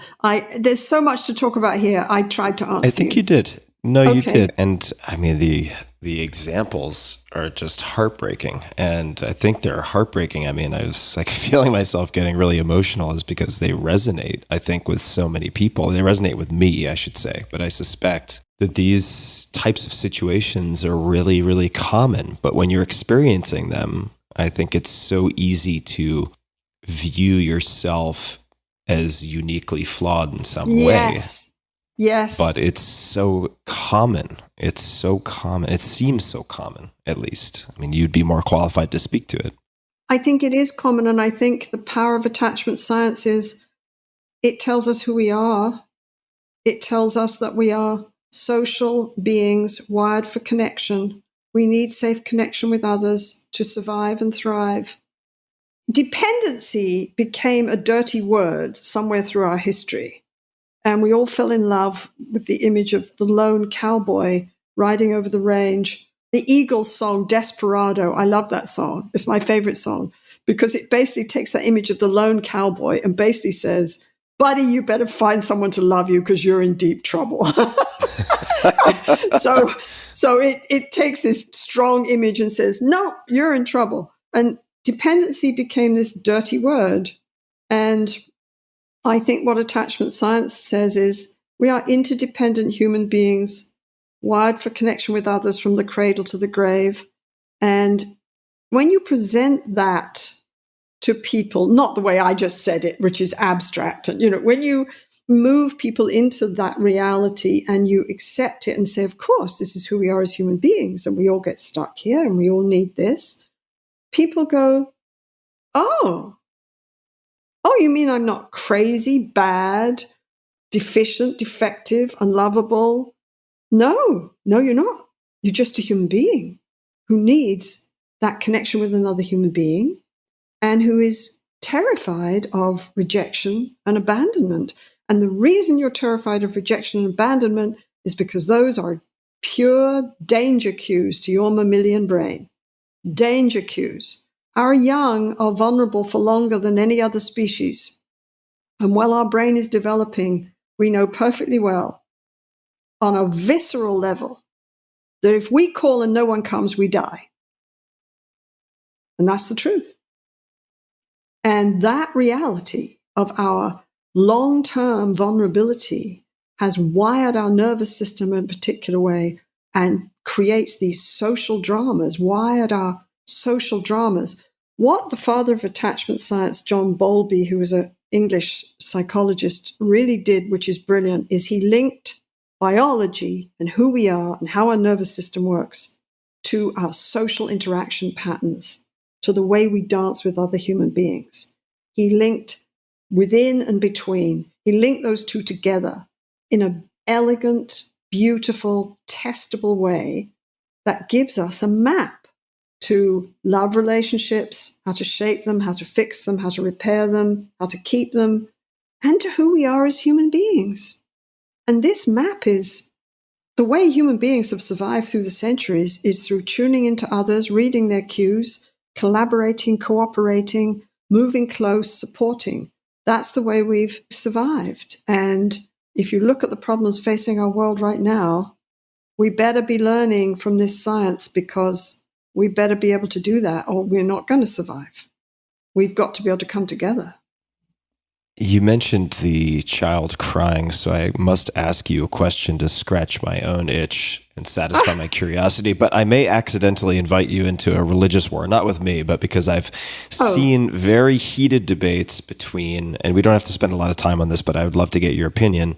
There's so much to talk about here. I tried to answer I think you did. No, you did. And I mean, the examples are just heartbreaking. And I think they're heartbreaking. I mean, I was like feeling myself getting really emotional is because they resonate, I think, with so many people. They resonate with me, I should say. But I suspect that these types of situations are really, really common. But when you're experiencing them, I think it's so easy to view yourself as uniquely flawed in some way. Yes. But it's so common. It's so common. It seems so common, at least. I mean, you'd be more qualified to speak to it. I think it is common. And I think the power of attachment science is it tells us who we are. It tells us that we are social beings wired for connection. We need safe connection with others to survive and thrive. Dependency became a dirty word somewhere through our history. And we all fell in love with the image of the lone cowboy riding over the range. The Eagles song, Desperado, I love that song. It's my favorite song because it basically takes that image of the lone cowboy and basically says, buddy, you better find someone to love you because you're in deep trouble. So it takes this strong image and says, no, you're in trouble. And dependency became this dirty word. And I think what attachment science says is we are interdependent human beings wired for connection with others from the cradle to the grave. And when you present that to people, not the way I just said it, which is abstract, and when you move people into that reality and you accept it and say, of course, this is who we are as human beings, and we all get stuck here and we all need this, people go, oh, you mean I'm not crazy, bad, deficient, defective, unlovable? No, you're not. You're just a human being who needs that connection with another human being and who is terrified of rejection and abandonment. And the reason you're terrified of rejection and abandonment is because those are pure danger cues to your mammalian brain. Danger cues. Our young are vulnerable for longer than any other species. And while our brain is developing, we know perfectly well, on a visceral level, that if we call and no one comes, we die. And that's the truth. And that reality of our long-term vulnerability has wired our nervous system in a particular way and creates these social dramas, wired our social dramas. What the father of attachment science, John Bowlby, who was an English psychologist, really did, which is brilliant, is he linked biology and who we are and how our nervous system works to our social interaction patterns, to the way we dance with other human beings. He linked within and between. He linked those two together in an elegant, beautiful, testable way that gives us a map to love relationships, how to shape them, how to fix them, how to repair them, how to keep them, and to who we are as human beings. And this map is the way human beings have survived through the centuries is through tuning into others, reading their cues, collaborating, cooperating, moving close, supporting. That's the way we've survived. And if you look at the problems facing our world right now, we better be learning from this science because we better be able to do that or we're not going to survive. We've got to be able to come together. You mentioned the child crying, so I must ask you a question to scratch my own itch and satisfy my curiosity. But I may accidentally invite you into a religious war, not with me, but because I've seen very heated debates between, and we don't have to spend a lot of time on this, but I would love to get your opinion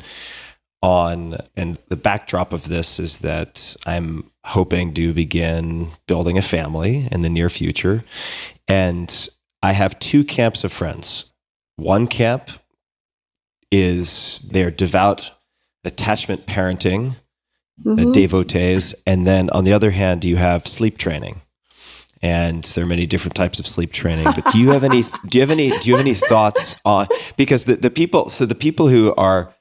on, and the backdrop of this is that I'm hoping to begin building a family in the near future. And I have two camps of friends. One camp is they're devout attachment parenting devotees, and then on the other hand, you have sleep training, and there are many different types of sleep training. But do you have any thoughts on, because the people who are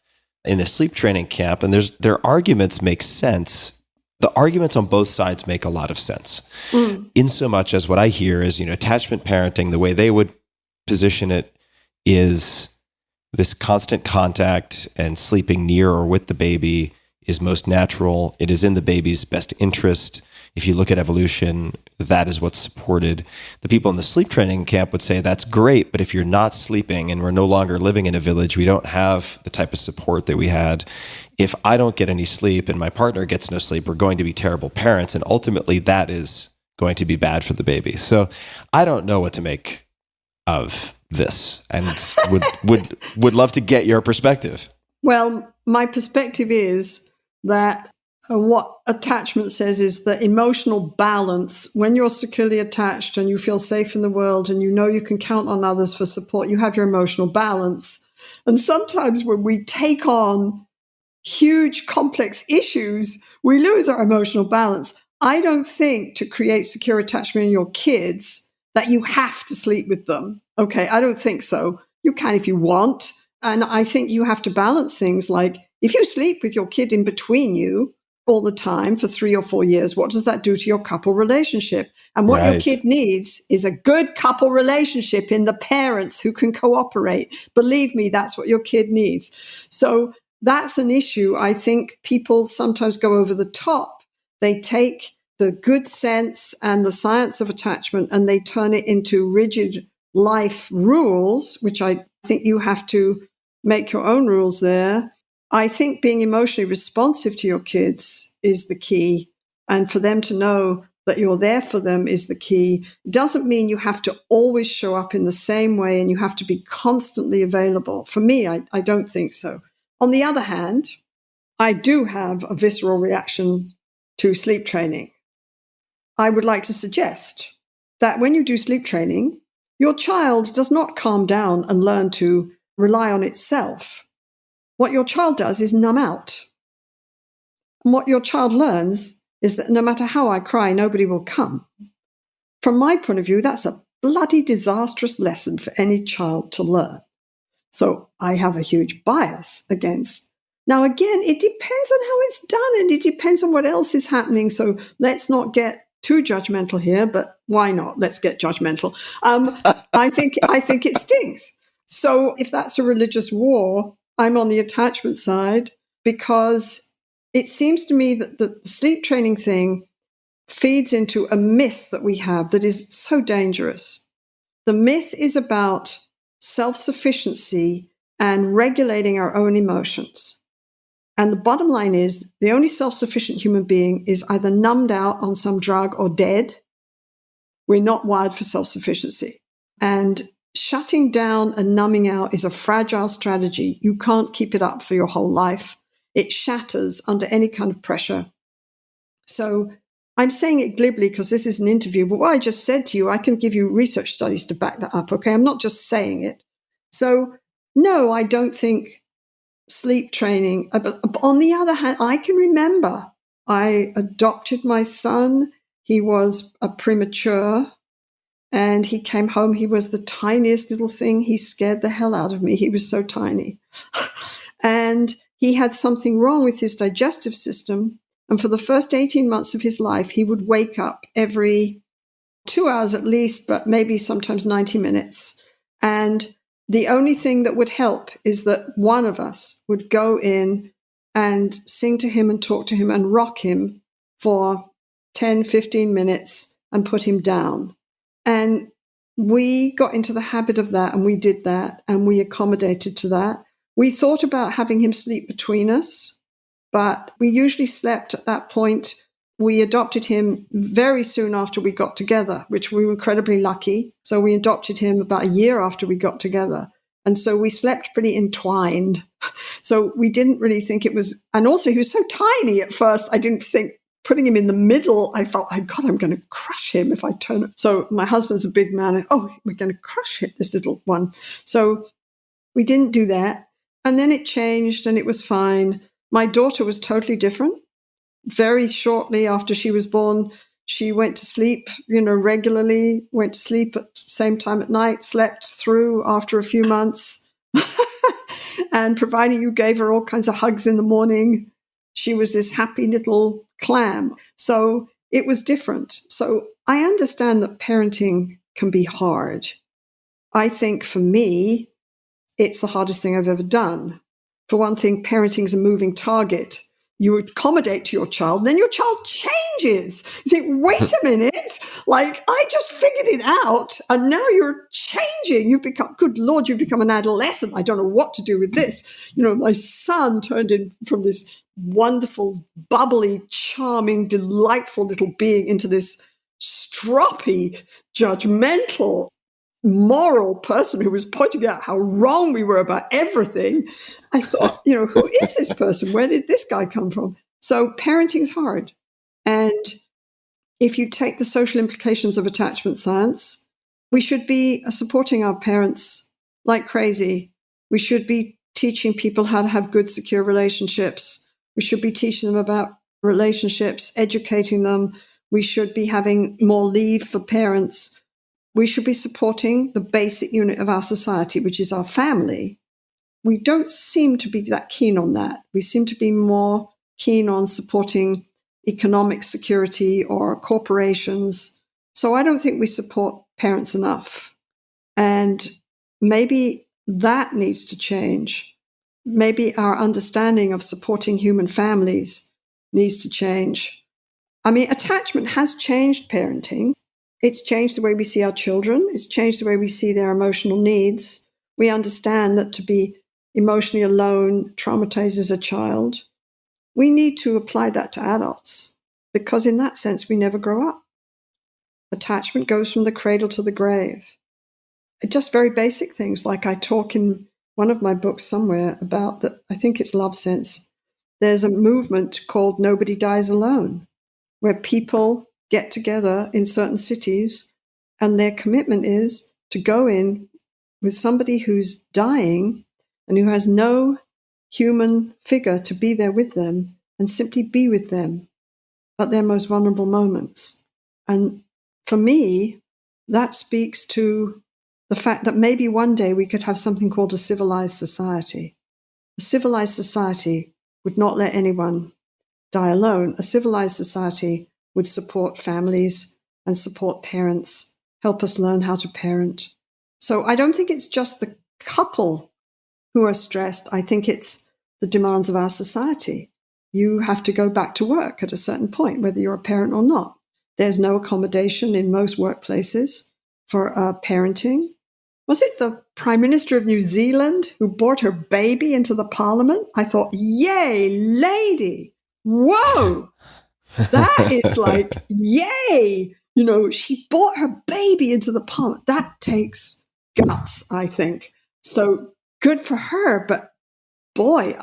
in the sleep training camp, and their arguments make sense. The arguments on both sides make a lot of sense. In so much as what I hear is, attachment parenting, the way they would position it is this constant contact and sleeping near or with the baby is most natural. It is in the baby's best interest. If you look at evolution, that is what's supported. The people in the sleep training camp would say that's great, but if you're not sleeping and we're no longer living in a village, we don't have the type of support that we had. If I don't get any sleep and my partner gets no sleep, we're going to be terrible parents, and ultimately that is going to be bad for the baby. So I don't know what to make of this, and would love to get your perspective. Well, my perspective is that what attachment says is that emotional balance, when you're securely attached and you feel safe in the world and you know you can count on others for support, you have your emotional balance. And sometimes when we take on huge complex issues, we lose our emotional balance. I don't think to create secure attachment in your kids that you have to sleep with them. Okay, I don't think so. You can if you want. And I think you have to balance things like, if you sleep with your kid in between you all the time for 3 or 4 years, what does that do to your couple relationship? And what your kid needs is a good couple relationship in the parents who can cooperate. Believe me, that's what your kid needs. So that's an issue. I think people sometimes go over the top. They take the good sense and the science of attachment and they turn it into rigid life rules, which I think you have to make your own rules there. I think being emotionally responsive to your kids is the key. And for them to know that you're there for them is the key. It doesn't mean you have to always show up in the same way and you have to be constantly available. For me, I don't think so. On the other hand, I do have a visceral reaction to sleep training. I would like to suggest that when you do sleep training, your child does not calm down and learn to rely on itself. What your child does is numb out. And what your child learns is that no matter how I cry, nobody will come. From my point of view, that's a bloody disastrous lesson for any child to learn. So I have a huge bias against. Now, again, it depends on how it's done and it depends on what else is happening. So let's not get too judgmental here, but why not? Let's get judgmental. I think it stinks. So if that's a religious war, I'm on the attachment side because it seems to me that the sleep training thing feeds into a myth that we have that is so dangerous. The myth is about self-sufficiency and regulating our own emotions. And the bottom line is the only self-sufficient human being is either numbed out on some drug or dead. We're not wired for self-sufficiency. And shutting down and numbing out is a fragile strategy. You can't keep it up for your whole life. It shatters under any kind of pressure. So I'm saying it glibly because this is an interview, but what I just said to you, I can give you research studies to back that up, okay? I'm not just saying it. So no, I don't think sleep training. But on the other hand, I can remember I adopted my son. He was a premature and he came home. He was the tiniest little thing. He scared the hell out of me. He was so tiny. And he had something wrong with his digestive system. And for the first 18 months of his life, he would wake up every 2 hours at least, but maybe sometimes 90 minutes. And the only thing that would help is that one of us would go in and sing to him and talk to him and rock him for 10, 15 minutes and put him down. And we got into the habit of that, and we did that, and we accommodated to that. We thought about having him sleep between us, but we usually slept at that point. We adopted him very soon after we got together, which we were incredibly lucky. So we adopted him about a year after we got together. And so we slept pretty entwined. So we didn't really think it was, and also he was so tiny at first, I didn't think putting him in the middle, I felt, oh God, I'm going to crush him if I turn it. So my husband's a big man. Oh, we're going to crush him, this little one. So we didn't do that. And then it changed and it was fine. My daughter was totally different. Very shortly after she was born, she went to sleep, regularly, went to sleep at the same time at night, slept through after a few months. And providing you gave her all kinds of hugs in the morning, she was this happy little clam. So it was different. So I understand that parenting can be hard. I think for me, it's the hardest thing I've ever done. For one thing, parenting is a moving target. You accommodate to your child, then your child changes. You think, wait a minute, I just figured it out, and now you're changing. You've become, good Lord, you've become an adolescent. I don't know what to do with this. My son turned in from this wonderful, bubbly, charming, delightful little being into this stroppy, judgmental, moral person who was pointing out how wrong we were about everything. I thought, who is this person? Where did this guy come from? So parenting's hard. And if you take the social implications of attachment science, we should be supporting our parents like crazy. We should be teaching people how to have good, secure relationships. We should be teaching them about relationships, educating them. We should be having more leave for parents. We should be supporting the basic unit of our society, which is our family. We don't seem to be that keen on that. We seem to be more keen on supporting economic security or corporations. So I don't think we support parents enough. And maybe that needs to change. Maybe our understanding of supporting human families needs to change. I mean, attachment has changed parenting. It's changed the way we see our children. It's changed the way we see their emotional needs. We understand that to be emotionally alone traumatizes a child. We need to apply that to adults because in that sense, we never grow up. Attachment goes from the cradle to the grave. Just very basic things like I talk in one of my books somewhere about that. I think it's Love Sense. There's a movement called Nobody Dies Alone, where people get together in certain cities and their commitment is to go in with somebody who's dying and who has no human figure to be there with them and simply be with them at their most vulnerable moments. And for me, that speaks to the fact that maybe one day we could have something called a civilized society. A civilized society would not let anyone die alone. A civilized society would support families and support parents, help us learn how to parent. So I don't think it's just the couple who are stressed. I think it's the demands of our society. You have to go back to work at a certain point, whether you're a parent or not. There's no accommodation in most workplaces for parenting. Was it the Prime Minister of New Zealand who brought her baby into the parliament? I thought, yay, lady. Whoa. That is like, yay. She brought her baby into the parliament. That takes guts, I think. So good for her. But boy,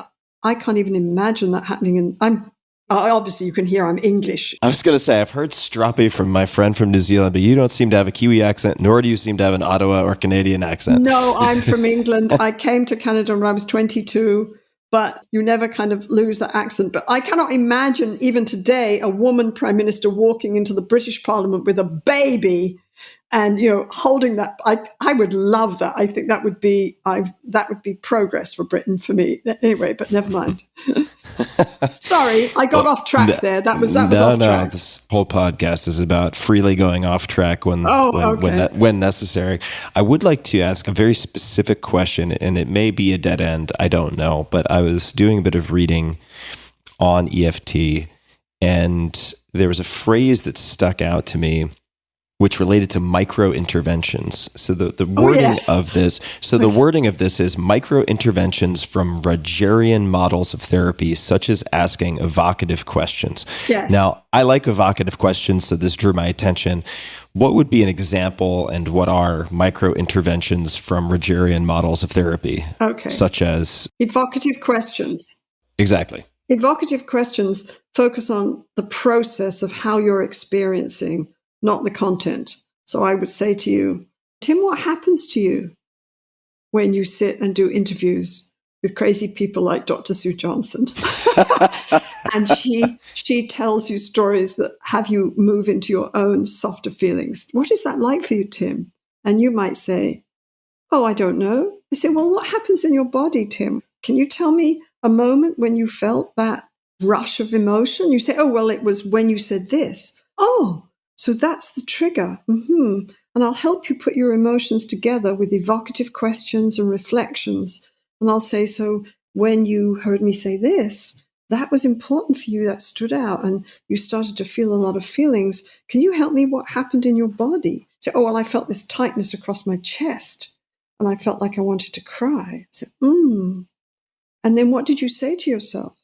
I can't even imagine that happening. And obviously you can hear I'm English. I was going to say, I've heard stroppy from my friend from New Zealand, but you don't seem to have a Kiwi accent, nor do you seem to have an Ottawa or Canadian accent. No, I'm from England. I came to Canada when I was 22. But you never kind of lose that accent. But I cannot imagine even today a woman prime minister walking into the British Parliament with a baby and, holding that. I would love that. I think that would be progress for Britain for me. Anyway, but never mind. Sorry, I got off track there. That was off track. No, this whole podcast is about freely going off track when necessary. I would like to ask a very specific question, and it may be a dead end. I don't know, but I was doing a bit of reading on EFT, and there was a phrase that stuck out to me, which related to micro interventions. So the wording of this, the wording of this is micro interventions from Rogerian models of therapy, such as asking evocative questions. Yes. Now, I like evocative questions, so this drew my attention. What would be an example, and what are micro interventions from Rogerian models of therapy? Okay. Such as? Evocative questions. Exactly. Evocative questions focus on the process of how you're experiencing, not the content. So I would say to you, Tim, what happens to you when you sit and do interviews with crazy people like Dr. Sue Johnson? And she tells you stories that have you move into your own softer feelings. What is that like for you, Tim? And you might say, oh, I don't know. I say, well, what happens in your body, Tim? Can you tell me a moment when you felt that rush of emotion? You say, oh, well, it was when you said this. Oh, so that's the trigger. And I'll help you put your emotions together with evocative questions and reflections. And I'll say, so when you heard me say this, that was important for you, that stood out, and you started to feel a lot of feelings. Can you help me? What happened in your body? Say, oh, well, I felt this tightness across my chest, and I felt like I wanted to cry. I said, And then what did you say to yourself?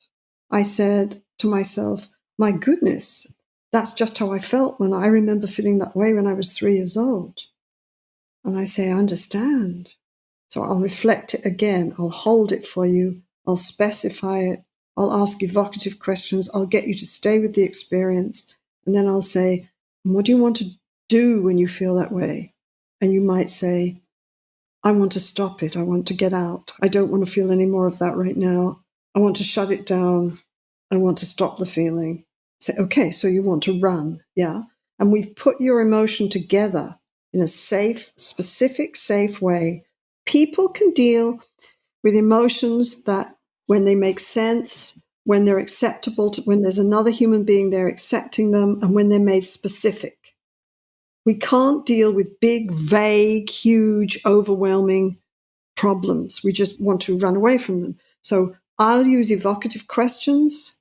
I said to myself, my goodness, that's just how I felt when I remember feeling that way when I was 3 years old. And I say, I understand. So I'll reflect it again. I'll hold it for you. I'll specify it. I'll ask evocative questions. I'll get you to stay with the experience. And then I'll say, what do you want to do when you feel that way? And you might say, I want to stop it. I want to get out. I don't want to feel any more of that right now. I want to shut it down. I want to stop the feeling. Say, okay, so you want to run, yeah? And we've put your emotion together in a safe, specific, safe way. People can deal with emotions that when they make sense, when they're acceptable, when there's another human being there accepting them, and when they're made specific. We can't deal with big, vague, huge, overwhelming problems. We just want to run away from them. So I'll use evocative questions.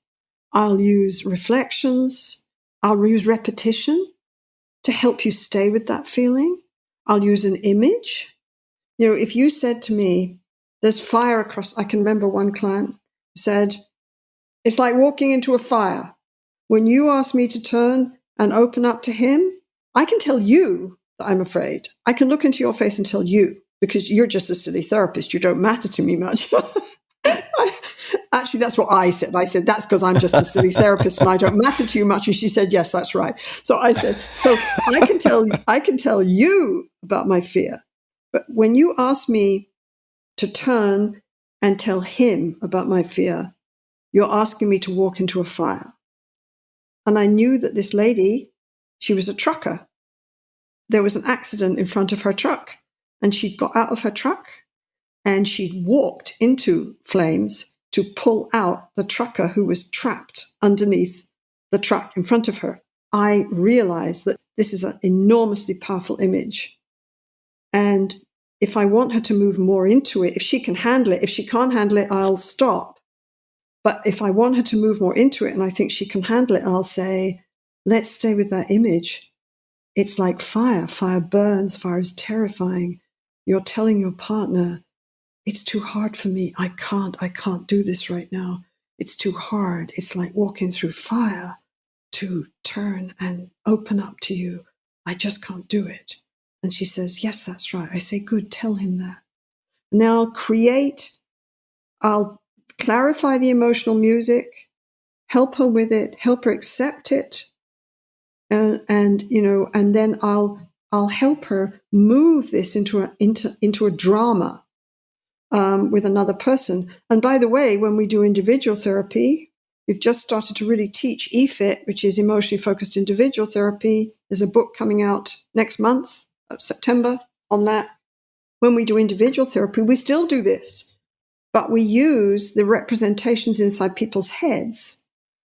I'll use reflections. I'll use repetition to help you stay with that feeling. I'll use an image. You know, if you said to me, there's fire across, I can remember one client who said, it's like walking into a fire. When you ask me to turn and open up to him, I can tell you that I'm afraid. I can look into your face and tell you, because you're just a silly therapist. You don't matter to me much. Actually, that's what I said. I said, that's because I'm just a silly therapist and I don't matter to you much. And she said, yes, that's right. So I said, so I can tell you about my fear. But when you ask me to turn and tell him about my fear, you're asking me to walk into a fire. And I knew that this lady, she was a trucker. There was an accident in front of her truck, and she'd got out of her truck and she'd walked into flames to pull out the trucker who was trapped underneath the truck in front of her. I realized that this is an enormously powerful image. And if I want her to move more into it, if she can handle it, if she can't handle it, I'll stop. But if I want her to move more into it and I think she can handle it, I'll say, let's stay with that image. It's like fire. Fire burns. Fire is terrifying. You're telling your partner, it's too hard for me. I can't do this right now. It's too hard. It's like walking through fire to turn and open up to you. I just can't do it. And she says, yes, that's right. I say, good, tell him that. And then I'll clarify the emotional music, help her with it, help her accept it. And then I'll help her move this into a drama with another person. And by the way, when we do individual therapy, we've just started to really teach EFIT, which is emotionally focused individual therapy. There's a book coming out next month, September, on that. When we do individual therapy, we still do this, but we use the representations inside people's heads.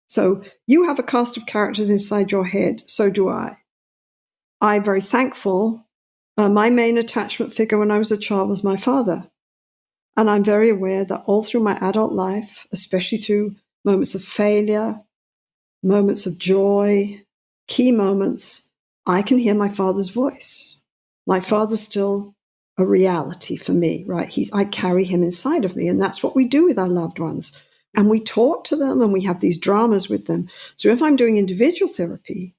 So you have a cast of characters inside your head. So do I. I'm very thankful. My main attachment figure when I was a child was my father. And I'm very aware that all through my adult life, especially through moments of failure, moments of joy, key moments, I can hear my father's voice. My father's still a reality for me, right? I carry him inside of me. And that's what we do with our loved ones. And we talk to them and we have these dramas with them. So if I'm doing individual therapy,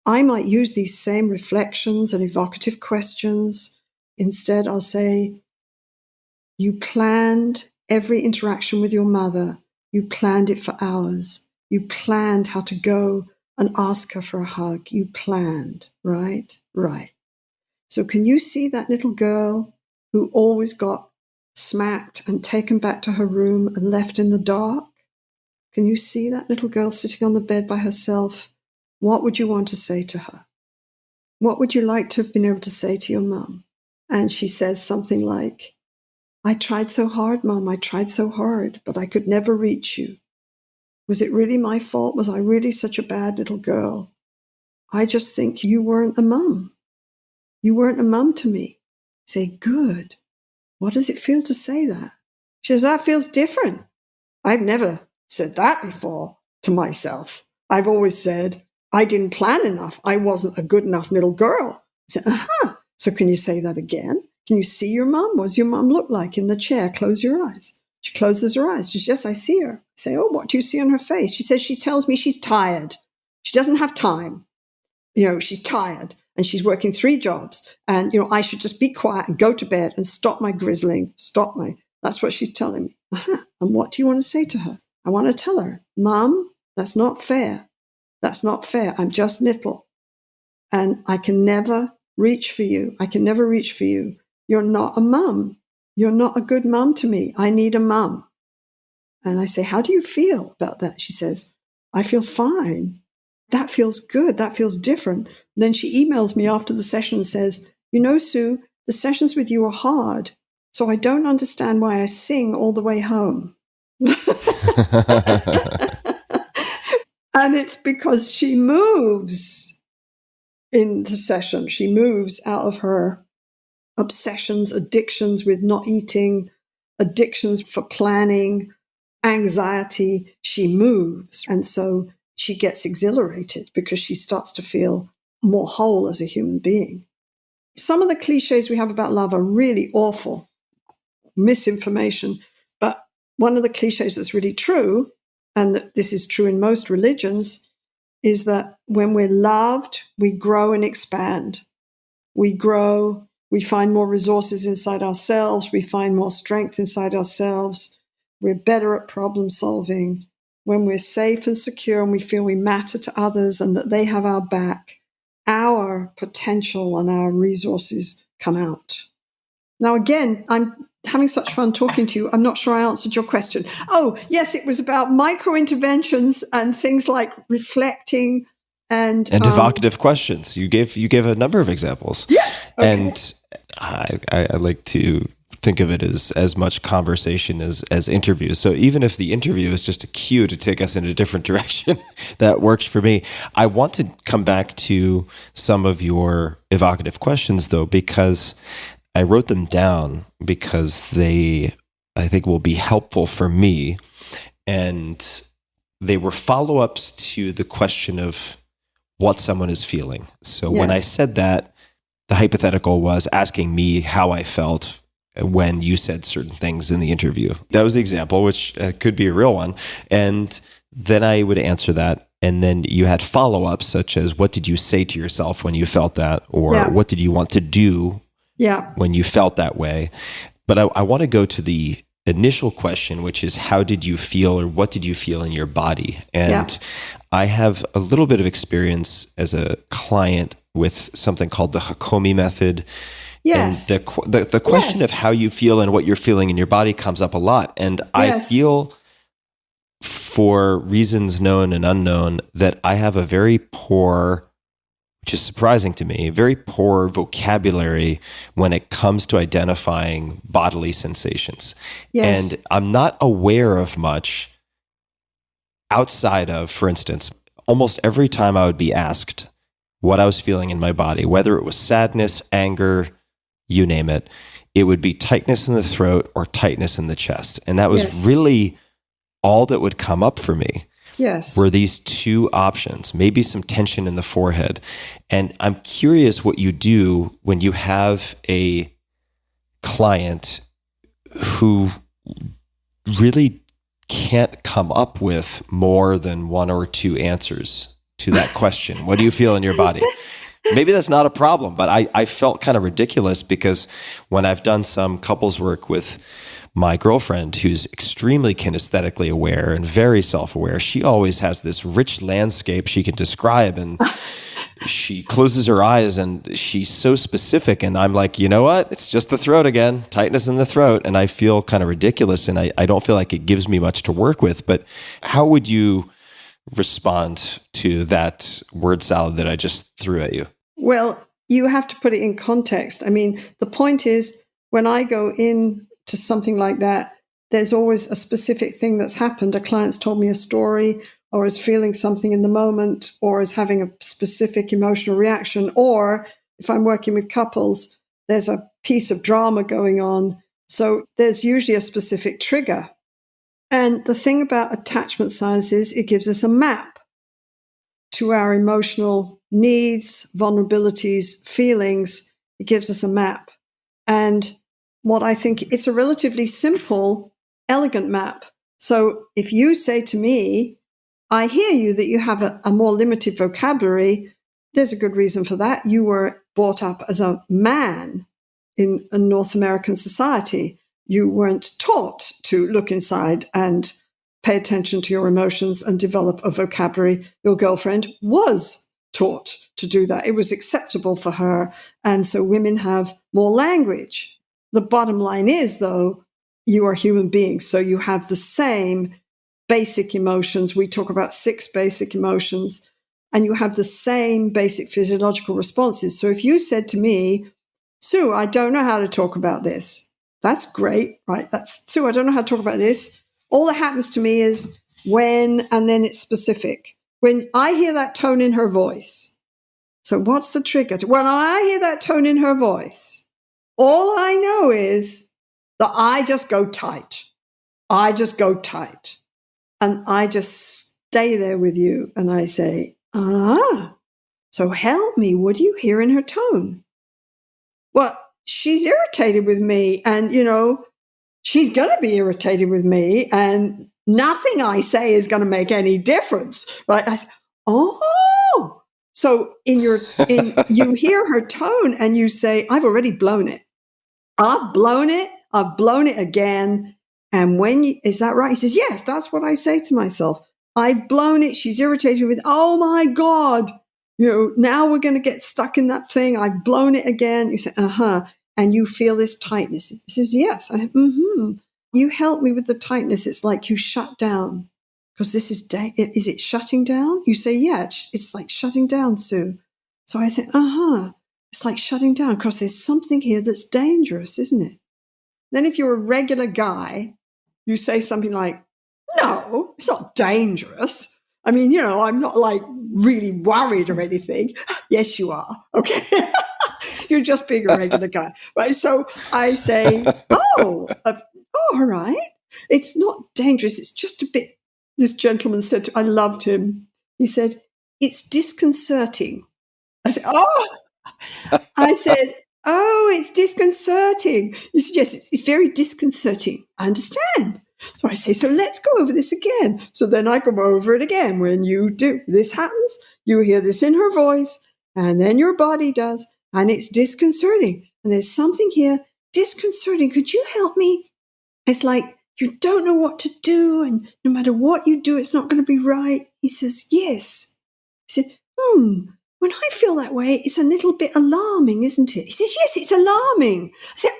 I might use these same reflections and evocative questions. Instead, I'll say, you planned every interaction with your mother. You planned it for hours. You planned how to go and ask her for a hug. You planned, right? Right. So can you see that little girl who always got smacked and taken back to her room and left in the dark? Can you see that little girl sitting on the bed by herself? What would you want to say to her? What would you like to have been able to say to your mum? And she says something like, I tried so hard, Mum, I tried so hard, but I could never reach you. Was it really my fault? Was I really such a bad little girl? I just think you weren't a mum. You weren't a mum to me. Say, good. What does it feel to say that? She says, that feels different. I've never said that before to myself. I've always said, I didn't plan enough. I wasn't a good enough little girl. I said, aha. So can you say that again? Can you see your mum? What does your mum look like in the chair? Close your eyes. She closes her eyes. She says, yes, I see her. I say, oh, what do you see on her face? She says, she tells me she's tired. She doesn't have time. She's tired and she's working 3 jobs. And, I should just be quiet and go to bed and stop my grizzling. That's what she's telling me. Aha. And what do you want to say to her? I want to tell her, Mum, that's not fair. That's not fair. I'm just little. And I can never reach for you. I can never reach for you. You're not a mum. You're not a good mum to me. I need a mum. And I say, how do you feel about that? She says, I feel fine. That feels good. That feels different. And then she emails me after the session and says, Sue, the sessions with you are hard. So I don't understand why I sing all the way home. And it's because she moves in the session. She moves out of her obsessions, addictions with not eating, addictions for planning, anxiety. She moves. And so she gets exhilarated because she starts to feel more whole as a human being. Some of the cliches we have about love are really awful, misinformation. But one of the cliches that's really true, and that this is true in most religions, is that when we're loved, we grow and expand. We grow, we find more resources inside ourselves, we find more strength inside ourselves, we're better at problem solving. When we're safe and secure and we feel we matter to others and that they have our back, our potential and our resources come out. Now, again, I'm having such fun talking to you. I'm not sure I answered your question. Oh, yes, it was about micro-interventions and things like reflecting and evocative questions. You gave a number of examples. Yes. Okay. And I like to think of it as much conversation as interviews. So even if the interview is just a cue to take us in a different direction, that works for me. I want to come back to some of your evocative questions, though, because I wrote them down because they, I think, will be helpful for me. And they were follow-ups to the question of what someone is feeling. So when I said that, the hypothetical was asking me how I felt when you said certain things in the interview. That was the example, which could be a real one. And then I would answer that. And then you had follow-ups such as, what did you say to yourself when you felt that? Or what did you want to do when you felt that way? But I want to go to the initial question, which is, how did you feel, or what did you feel in your body? And I have a little bit of experience as a client with something called the Hakomi method. Yes. And the question of how you feel and what you're feeling in your body comes up a lot. And I feel, for reasons known and unknown, that I have a very poor, which is surprising to me, very poor vocabulary when it comes to identifying bodily sensations. Yes. And I'm not aware of much outside of, for instance, almost every time I would be asked what I was feeling in my body, whether it was sadness, anger, you name it, it would be tightness in the throat or tightness in the chest. And that was really all that would come up for me. Yes. were these two options, maybe some tension in the forehead. And I'm curious what you do when you have a client who really can't come up with more than one or two answers to that question. What do you feel in your body? Maybe that's not a problem, but I felt kind of ridiculous because when I've done some couples work with my girlfriend, who's extremely kinesthetically aware and very self-aware, she always has this rich landscape she can describe, and she closes her eyes and she's so specific. And I'm like, you know what? It's just the throat again, tightness in the throat. And I feel kind of ridiculous, and I don't feel like it gives me much to work with. But how would you respond to that word salad that I just threw at you? Well, you have to put it in context. I mean, the point is, when I go in to something like that, there's always a specific thing that's happened. A client's told me a story, or is feeling something in the moment, or is having a specific emotional reaction. Or if I'm working with couples, there's a piece of drama going on. So there's usually a specific trigger. And the thing about attachment science is it gives us a map to our emotional needs, vulnerabilities, feelings. It gives us a map. And what I think, it's a relatively simple, elegant map. So if you say to me, I hear you that you have a more limited vocabulary, there's a good reason for that. You were brought up as a man in a North American society. You weren't taught to look inside and pay attention to your emotions and develop a vocabulary. Your girlfriend was taught to do that. It was acceptable for her. And so women have more language. The bottom line is, though, you are human beings. So you have the same basic emotions. We talk about 6 basic emotions, and you have the same basic physiological responses. So if you said to me, Sue, I don't know how to talk about this. That's great, right? That's Sue, I don't know how to talk about this. All that happens to me is when, and then it's specific. When I hear that tone in her voice. So what's the trigger? When I hear that tone in her voice, all I know is that I just go tight. I just go tight. And I just stay there with you. And I say, so help me. What do you hear in her tone? Well, she's irritated with me. And, she's going to be irritated with me. And nothing I say is going to make any difference. Right? I say, oh. So you hear her tone and you say, I've already blown it. I've blown it. I've blown it again. And is that right? He says, yes, that's what I say to myself. I've blown it. She's irritated with, oh my God, now we're going to get stuck in that thing. I've blown it again. You say, and you feel this tightness. He says, yes. You help me with the tightness. It's like you shut down. Because this is it shutting down? You say, yeah, it's like shutting down, Sue. So I say, it's like shutting down because there's something here that's dangerous, isn't it? Then if you're a regular guy, you say something like, no, it's not dangerous. I mean, I'm not like really worried or anything. Yes, you are. Okay. You're just being a regular guy, right? So I say, all right. It's not dangerous. It's just a bit. This gentleman said, I loved him. He said, it's disconcerting. I said, it's disconcerting. He said, yes, it's very disconcerting. I understand. So I say, so let's go over this again. So then I go over it again. When you do, this happens, you hear this in her voice, and then your body does, and it's disconcerting. And there's something here disconcerting. Could you help me? It's like, you don't know what to do, and no matter what you do, it's not going to be right. He says, yes. He said, when I feel that way, it's a little bit alarming, isn't it? He says, yes, it's alarming. I said,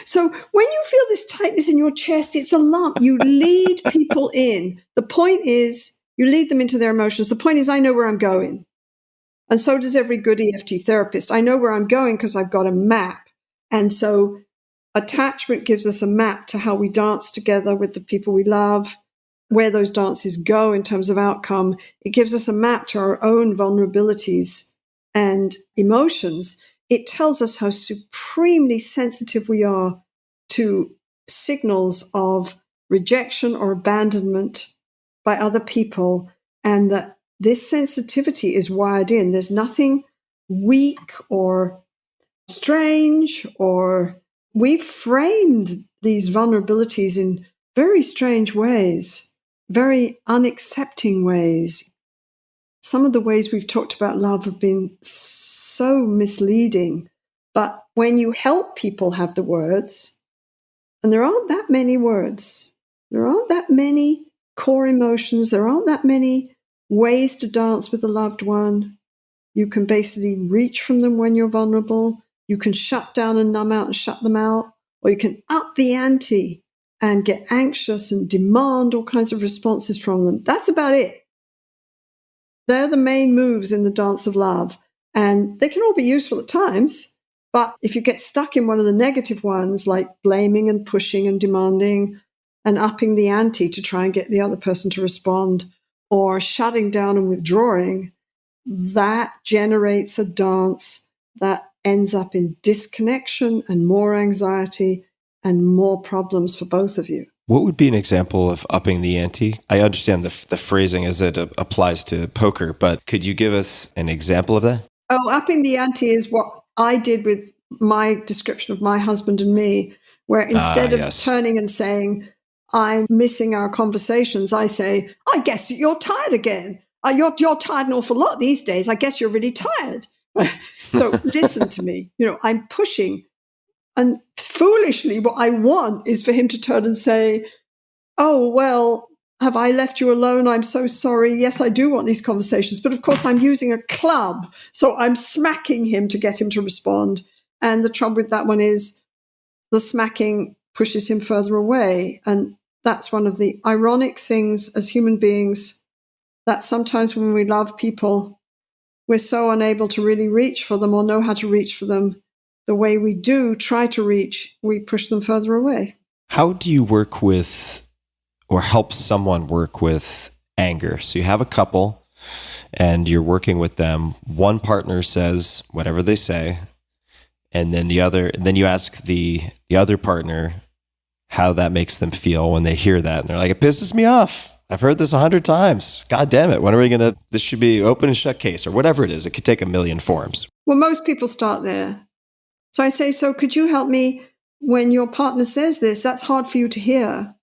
so when you feel this tightness in your chest, it's alarming. You lead people in. The point is, you lead them into their emotions. The point is, I know where I'm going. And so does every good EFT therapist. I know where I'm going because I've got a map. And so attachment gives us a map to how we dance together with the people we love, where those dances go in terms of outcome. It gives us a map to our own vulnerabilities and emotions. It tells us how supremely sensitive we are to signals of rejection or abandonment by other people, and that this sensitivity is wired in. There's nothing weak or strange, or we've framed these vulnerabilities in very strange ways, very unaccepting ways. Some of the ways we've talked about love have been so misleading. But when you help people have the words, and there aren't that many words, there aren't that many core emotions, there aren't that many ways to dance with a loved one. You can basically reach from them when you're vulnerable. You can shut down and numb out and shut them out, or you can up the ante and get anxious and demand all kinds of responses from them. That's about it. They're the main moves in the dance of love, and they can all be useful at times. But if you get stuck in one of the negative ones, like blaming and pushing and demanding and upping the ante to try and get the other person to respond, or shutting down and withdrawing, that generates a dance that ends up in disconnection and more anxiety and more problems for both of you. What would be an example of upping the ante? I understand the phrasing as it applies to poker, but could you give us an example of that? Oh, upping the ante is what I did with my description of my husband and me, where instead of turning and saying, I'm missing our conversations, I say, I guess you're tired again. You're tired an awful lot these days. I guess you're really tired. So listen to me. I'm pushing. And foolishly, what I want is for him to turn and say, oh, well, have I left you alone? I'm so sorry. Yes, I do want these conversations. But of course, I'm using a club. So I'm smacking him to get him to respond. And the trouble with that one is the smacking pushes him further away. And that's one of the ironic things as human beings, that sometimes when we love people, we're so unable to really reach for them or know how to reach for them the way we do try to reach, we push them further away. How do you work with or help someone work with anger? So you have a couple and you're working with them. One partner says whatever they say, and then then you ask the other partner how that makes them feel when they hear that. And they're like, it pisses me off. I've heard this 100 times. God damn it. When are we this should be open and shut case or whatever it is. It could take a million forms. Well, most people start there. So I say, so could you help me when your partner says this? That's hard for you to hear.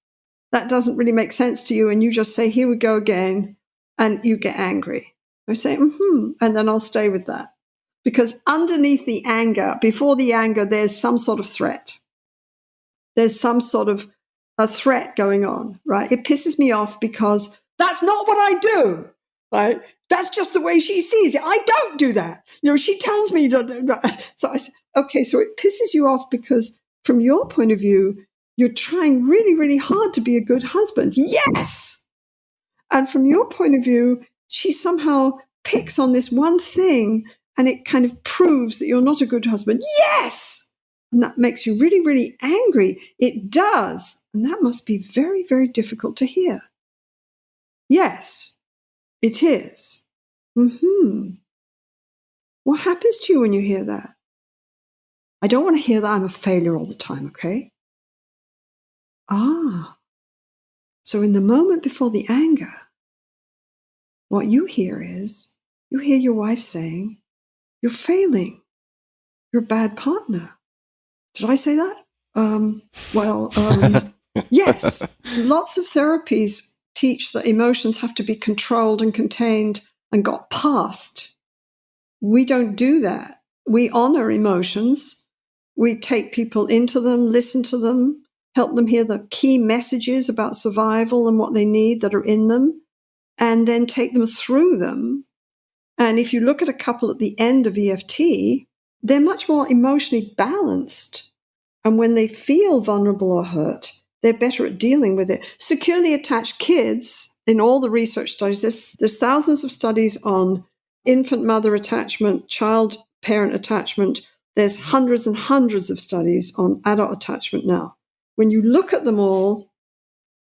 That doesn't really make sense to you. And you just say, here we go again. And you get angry. I say, and then I'll stay with that. Because underneath the anger, before the anger, there's some sort of threat. There's some sort of a threat going on, right? It pisses me off because that's not what I do, right? That's just the way she sees it. I don't do that. She tells me that. So I say, okay, so it pisses you off because from your point of view, you're trying really, really hard to be a good husband. Yes. And from your point of view, she somehow picks on this one thing and it kind of proves that you're not a good husband. Yes. And that makes you really, really angry. It does. And that must be very, very difficult to hear. Yes, it is. What happens to you when you hear that? I don't want to hear that I'm a failure all the time, okay? So in the moment before the anger, what you hear is, you hear your wife saying, you're failing. You're a bad partner. Did I say that? Yes. Lots of therapies teach that emotions have to be controlled and contained and got past. We don't do that. We honor emotions. We take people into them, listen to them, help them hear the key messages about survival and what they need that are in them, and then take them through them. And if you look at a couple at the end of EFT, they're much more emotionally balanced. And when they feel vulnerable or hurt, they're better at dealing with it. Securely attached kids, in all the research studies, there's thousands of studies on infant-mother attachment, child-parent attachment. There's hundreds and hundreds of studies on adult attachment now. When you look at them all,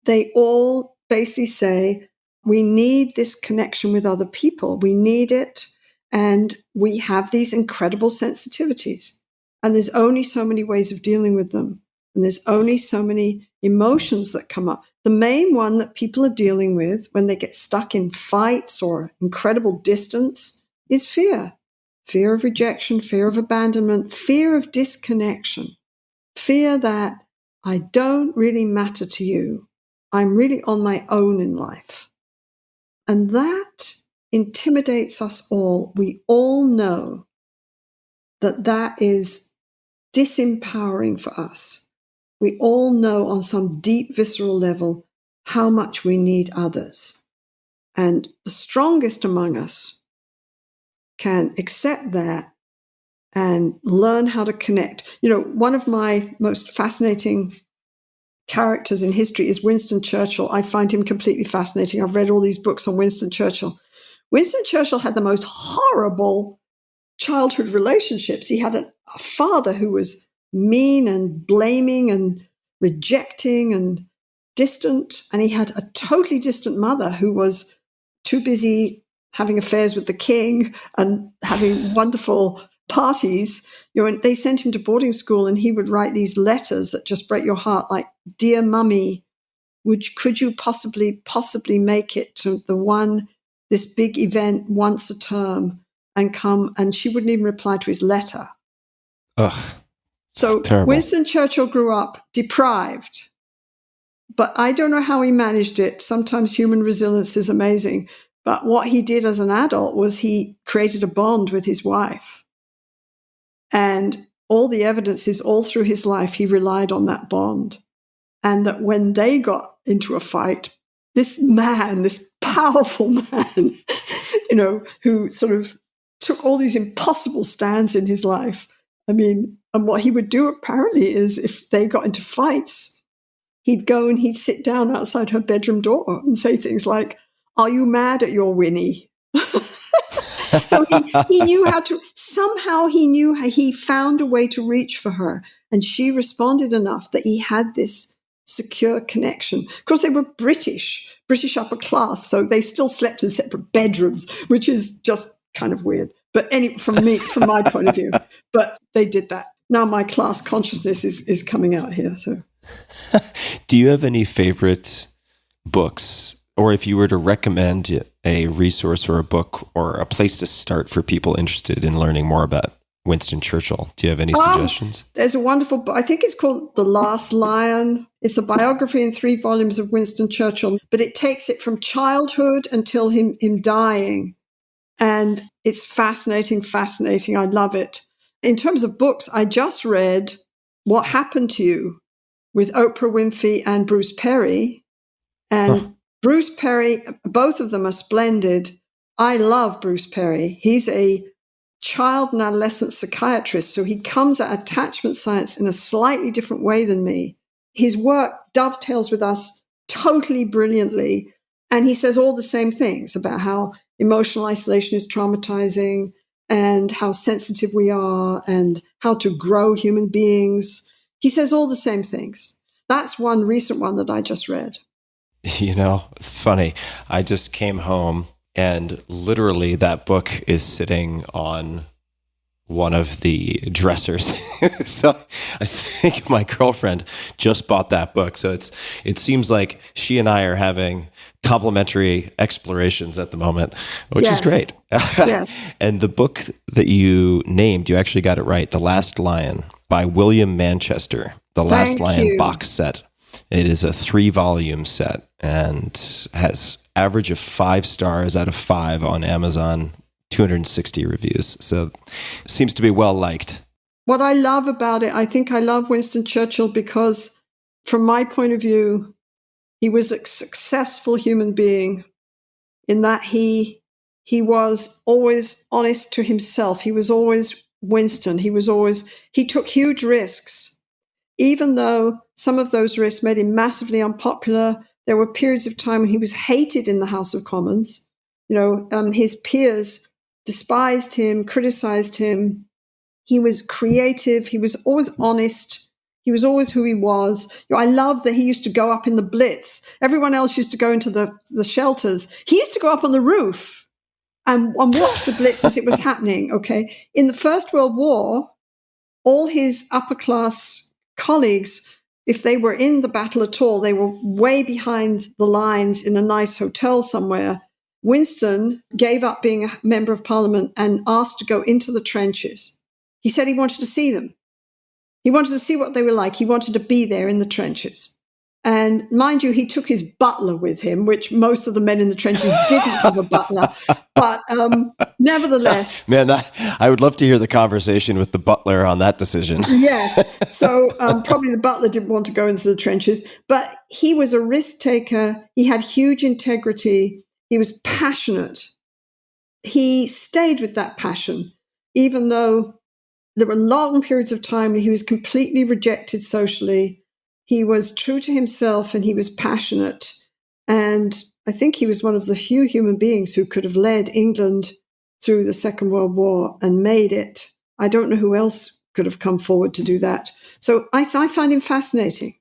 they all basically say, we need this connection with other people. We need it. And we have these incredible sensitivities. And there's only so many ways of dealing with them. And there's only so many emotions that come up. The main one that people are dealing with when they get stuck in fights or incredible distance is fear. Fear of rejection, fear of abandonment, fear of disconnection, fear that I don't really matter to you. I'm really on my own in life. And that intimidates us all. We all know that that is disempowering for us. We all know on some deep visceral level how much we need others. And the strongest among us can accept that and learn how to connect. You know, one of my most fascinating characters in history is Winston Churchill. I find him completely fascinating. I've read all these books on Winston Churchill. Winston Churchill had the most horrible childhood relationships. He had a father who was mean and blaming and rejecting and distant. And he had a totally distant mother who was too busy having affairs with the king and having wonderful parties. You know, and they sent him to boarding school, and he would write these letters that just break your heart, like, "Dear Mummy, could you possibly make it to this big event once a term and come?" And she wouldn't even reply to his letter. Ugh. So Winston Churchill grew up deprived, but I don't know how he managed it. Sometimes human resilience is amazing. But what he did as an adult was he created a bond with his wife. And all the evidence is all through his life, he relied on that bond. And that when they got into a fight, this man, this powerful man, you know, who sort of took all these impossible stands in his life. I mean, and what he would do apparently is if they got into fights, he'd go and he'd sit down outside her bedroom door and say things like, "Are you mad at your Winnie?" So he knew how to, somehow he found a way to reach for her. And she responded enough that he had this secure connection. Of course, they were British upper class, so they still slept in separate bedrooms, which is just kind of weird. But from my point of view, but they did that. Now my class consciousness is coming out here. So, do you have any favorite books, or if you were to recommend a resource or a book or a place to start for people interested in learning more about Winston Churchill, do you have any suggestions? There's a wonderful book. I think it's called The Last Lion. It's a biography in 3 volumes of Winston Churchill, but it takes it from childhood until him dying. And it's fascinating. I love it. In terms of books, I just read What Happened to You with Oprah Winfrey and Bruce Perry. And Bruce Perry, both of them are splendid. I love Bruce Perry. He's a child and adolescent psychiatrist, so he comes at attachment science in a slightly different way than me. His work dovetails with us totally brilliantly, and he says all the same things about how emotional isolation is traumatizing and how sensitive we are and how to grow human beings. He says all the same things. That's one recent one that I just read. You know, it's funny. I just came home and literally that book is sitting on one of the dressers. So I think my girlfriend just bought that book. So it seems like she and I are having complementary explorations at the moment, which is great. Yes. And the book that you named, you actually got it right, The Last Lion by William Manchester, The Last Lion box set. It is a 3-volume set and has average of 5 stars out of 5 on Amazon, 260 reviews. So it seems to be well liked. What I love about it, I think I love Winston Churchill because from my point of view, he was a successful human being in that he was always honest to himself. He was always Winston. He took huge risks. Even though some of those risks made him massively unpopular, there were periods of time when he was hated in the House of Commons. You know, his peers despised him, criticized him. He was creative. He was always honest. He was always who he was. You know, I love that he used to go up in the Blitz. Everyone else used to go into the shelters. He used to go up on the roof and watch the Blitz as it was happening, okay? In the First World War, all his upper-class colleagues if they were in the battle at all, they were way behind the lines in a nice hotel somewhere. Winston gave up being a member of parliament and asked to go into the trenches. He said he wanted to see them. He wanted to see what they were like. He wanted to be there in the trenches. And mind you, he took his butler with him, which most of the men in the trenches didn't have a butler. But nevertheless. Man, I would love to hear the conversation with the butler on that decision. Yes. So probably the butler didn't want to go into the trenches. But he was a risk taker. He had huge integrity. He was passionate. He stayed with that passion, even though there were long periods of time when he was completely rejected socially. He was true to himself and he was passionate. And I think he was one of the few human beings who could have led England through the Second World War and made it. I don't know who else could have come forward to do that. So I find him fascinating.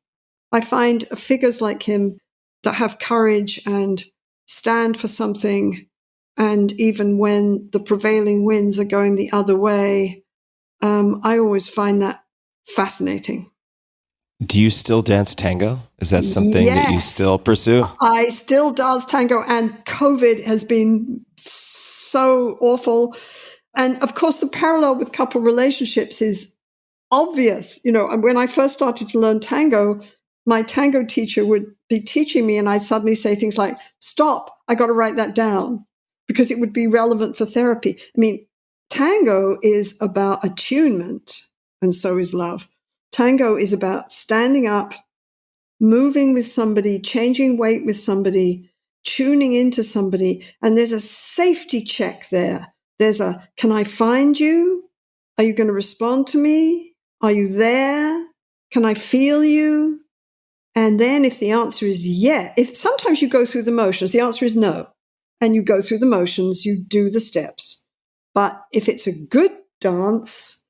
I find figures like him that have courage and stand for something. And even when the prevailing winds are going the other way, I always find that fascinating. Do you still dance tango? Is that something that you still pursue? I still dance tango, and COVID has been so awful. And of course, the parallel with couple relationships is obvious. You know, and when I first started to learn tango, my tango teacher would be teaching me, and I'd suddenly say things like, "Stop, I got to write that down," because it would be relevant for therapy. I mean, tango is about attunement, and so is love. Tango is about standing up, moving with somebody, changing weight with somebody, tuning into somebody. And there's a safety check there. There's a, can I find you? Are you going to respond to me? Are you there? Can I feel you? And then if the answer is yeah, if sometimes you go through the motions, the answer is no. And you go through the motions, you do the steps. But if it's a good dance,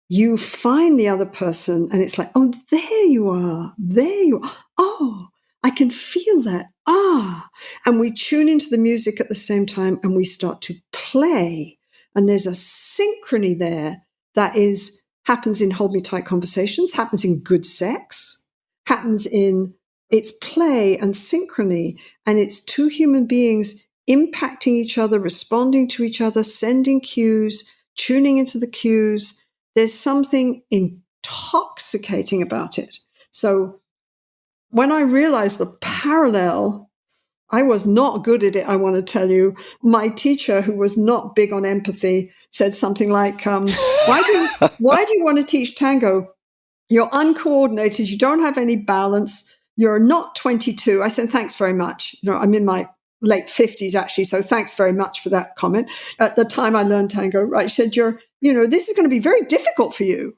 you find the other person and it's like, oh, there you are. There you are. Oh, I can feel that. Ah. And we tune into the music at the same time and we start to play. And there's a synchrony there that happens in hold me tight conversations, happens in good sex, happens in it's play and synchrony. And it's two human beings impacting each other, responding to each other, sending cues, tuning into the cues. There's something intoxicating about it. So when I realized the parallel, I was not good at it, I want to tell you. My teacher, who was not big on empathy, said something like, why do you want to teach tango? You're uncoordinated. You don't have any balance. You're not 22. I said, thanks very much. You know, I'm in my late 50s, actually. So thanks very much for that comment. At the time I learned tango, right? She said, this is going to be very difficult for you.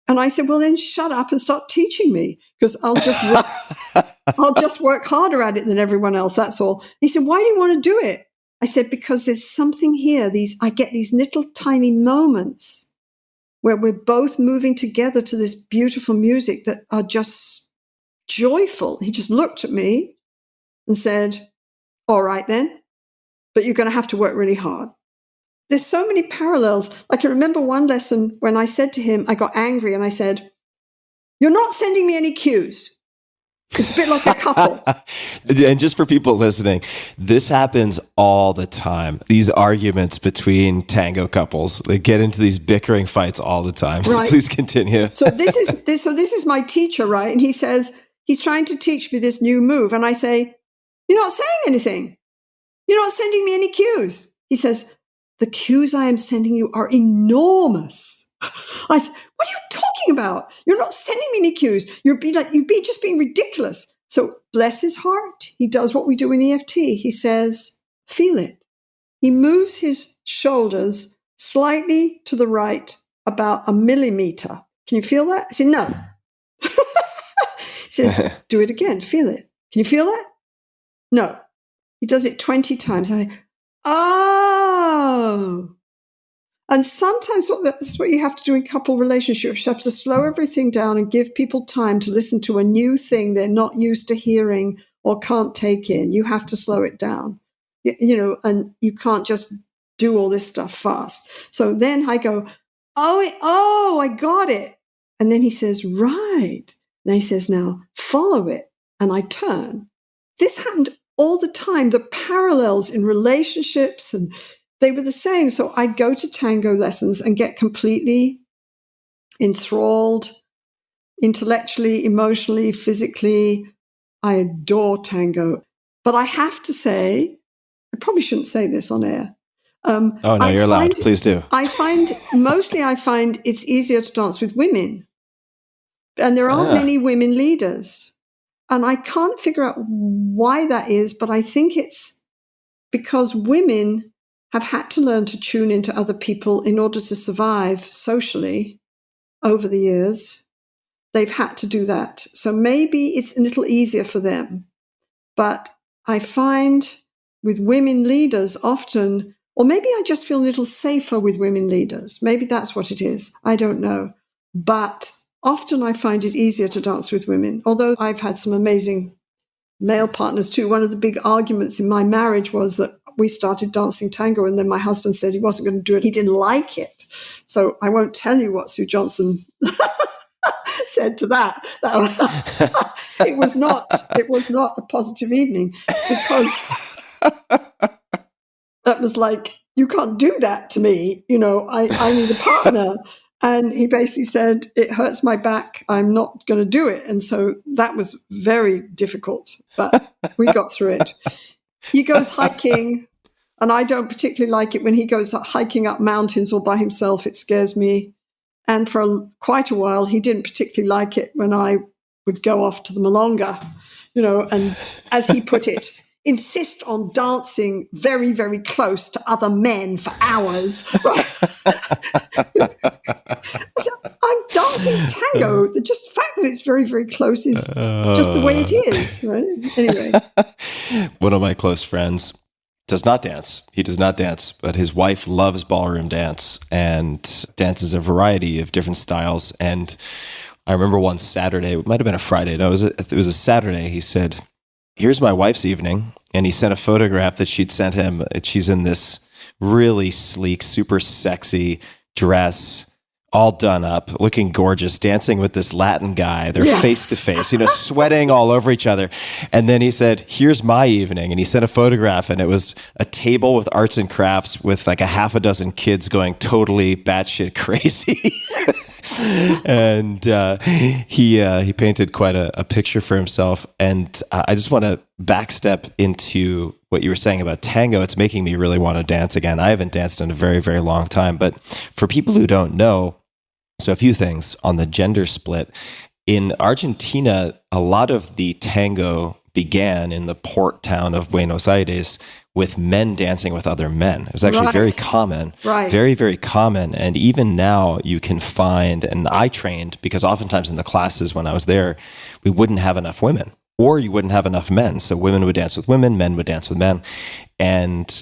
And I said, well, then shut up and start teaching me because I'll just work harder at it than everyone else. That's all. He said, why do you want to do it? I said, because there's something here. I get these little tiny moments where we're both moving together to this beautiful music that are just joyful. He just looked at me and said, all right then, but you're going to have to work really hard. There's so many parallels. I can remember one lesson when I said to him, I got angry and I said, you're not sending me any cues. It's a bit like a couple. And just for people listening, this happens all the time. These arguments between tango couples, they get into these bickering fights all the time. So please continue. So this is my teacher, right? And he says, he's trying to teach me this new move. And I say, you're not saying anything. You're not sending me any cues. He says, the cues I am sending you are enormous. I said, what are you talking about? You're not sending me any cues. You'd be just being ridiculous. So bless his heart. He does what we do in EFT. He says, feel it. He moves his shoulders slightly to the right, about 1 millimeter. Can you feel that? I said, no. He says, do it again. Feel it. Can you feel that? No. He does it 20 times. I say, oh. And sometimes that's what you have to do in couple relationships. You have to slow everything down and give people time to listen to a new thing they're not used to hearing or can't take in. You have to slow it down, and you can't just do all this stuff fast. So then I go, I got it. And then he says, right. Then he says, now follow it. And I turn. This happened all the time. The parallels in relationships, and they were the same. So I'd go to tango lessons and get completely enthralled, intellectually, emotionally, physically. I adore tango. But I have to say, I probably shouldn't say this on air. Oh, no, you're allowed. Please do. I find it's easier to dance with women. And there aren't many women leaders. And I can't figure out why that is, but I think it's because women have had to learn to tune into other people in order to survive socially over the years. They've had to do that. So maybe it's a little easier for them. But I find with women leaders often, or maybe I just feel a little safer with women leaders. Maybe that's what it is. I don't know. But often I find it easier to dance with women, although I've had some amazing male partners too. One of the big arguments in my marriage was that we started dancing tango and then my husband said he wasn't going to do it. He didn't like it. So I won't tell you what Sue Johnson said to that. It was not a positive evening, because that was like, you can't do that to me. You know, I need a partner. And he basically said, it hurts my back. I'm not going to do it. And so that was very difficult, but we got through it. He goes hiking, and I don't particularly like it when he goes hiking up mountains all by himself. It scares me. And for quite a while, he didn't particularly like it when I would go off to the Milonga, you know, and as he put it, insist on dancing very, very close to other men for hours. Right? So I'm dancing tango. The just fact that it's very, very close is just the way it is. Right? Anyway. One of my close friends does not dance. He does not dance, but his wife loves ballroom dance and dances a variety of different styles. And I remember one Saturday, it might have been a Friday. No, it was a Saturday. He said, here's my wife's evening. And he sent a photograph that she'd sent him. She's in this really sleek, super sexy dress, all done up, looking gorgeous, dancing with this Latin guy. They're face to face, you know, sweating all over each other. And then he said, here's my evening. And he sent a photograph, and it was a table with arts and crafts with like a half a dozen kids going totally batshit crazy. And he painted quite a picture for himself. And I just want to backstep into what you were saying about tango. It's making me really want to dance again. I haven't danced in a very, very long time. But for people who don't know, so a few things on the gender split. In Argentina, a lot of the tango began in the port town of Buenos Aires with men dancing with other men. It was actually very common, very, very common. And even now you can find, and I trained, because oftentimes in the classes when I was there, we wouldn't have enough women, or you wouldn't have enough men. So women would dance with women, men would dance with men. And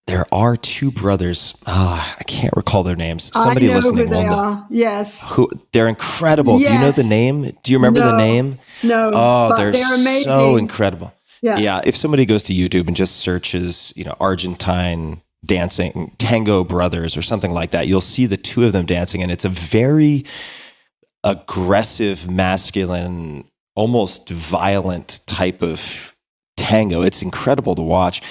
there are two brothers. I can't recall their names. Somebody I know listening who they will are. Yes. They're incredible. Yes. Do you know the name? Do you remember the name? No. Oh, but they're amazing. So incredible. Yeah. If somebody goes to YouTube and just searches, Argentine dancing, Tango Brothers or something like that, you'll see the two of them dancing, and it's a very aggressive, masculine, almost violent type of tango. It's incredible to watch,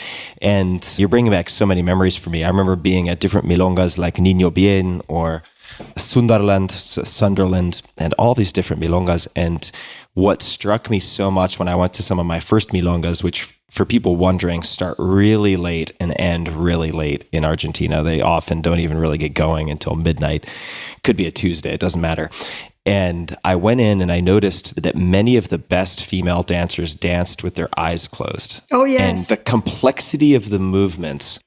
and you're bringing back so many memories for me. I remember being at different milongas like Niño Bien or Sunderland, and all these different milongas. And what struck me so much when I went to some of my first milongas, which for people wondering, start really late and end really late in Argentina. They often don't even really get going until midnight. Could be a Tuesday, it doesn't matter. And I went in and I noticed that many of the best female dancers danced with their eyes closed. Oh, yes. And the complexity of the movements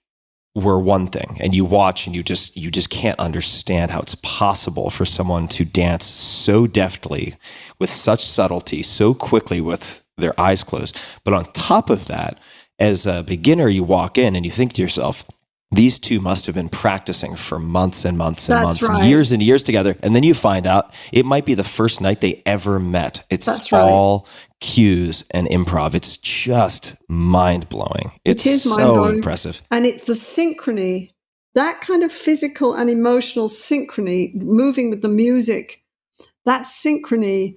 were one thing. And you watch and you just can't understand how it's possible for someone to dance so deftly, with such subtlety, so quickly with their eyes closed. But on top of that, as a beginner, you walk in and you think to yourself, these two must have been practicing for months and months and months, years and years together. And then you find out it might be the first night they ever met. It's all cues and improv. It's just mind-blowing. It is so impressive. And it's the synchrony, that kind of physical and emotional synchrony, moving with the music, that synchrony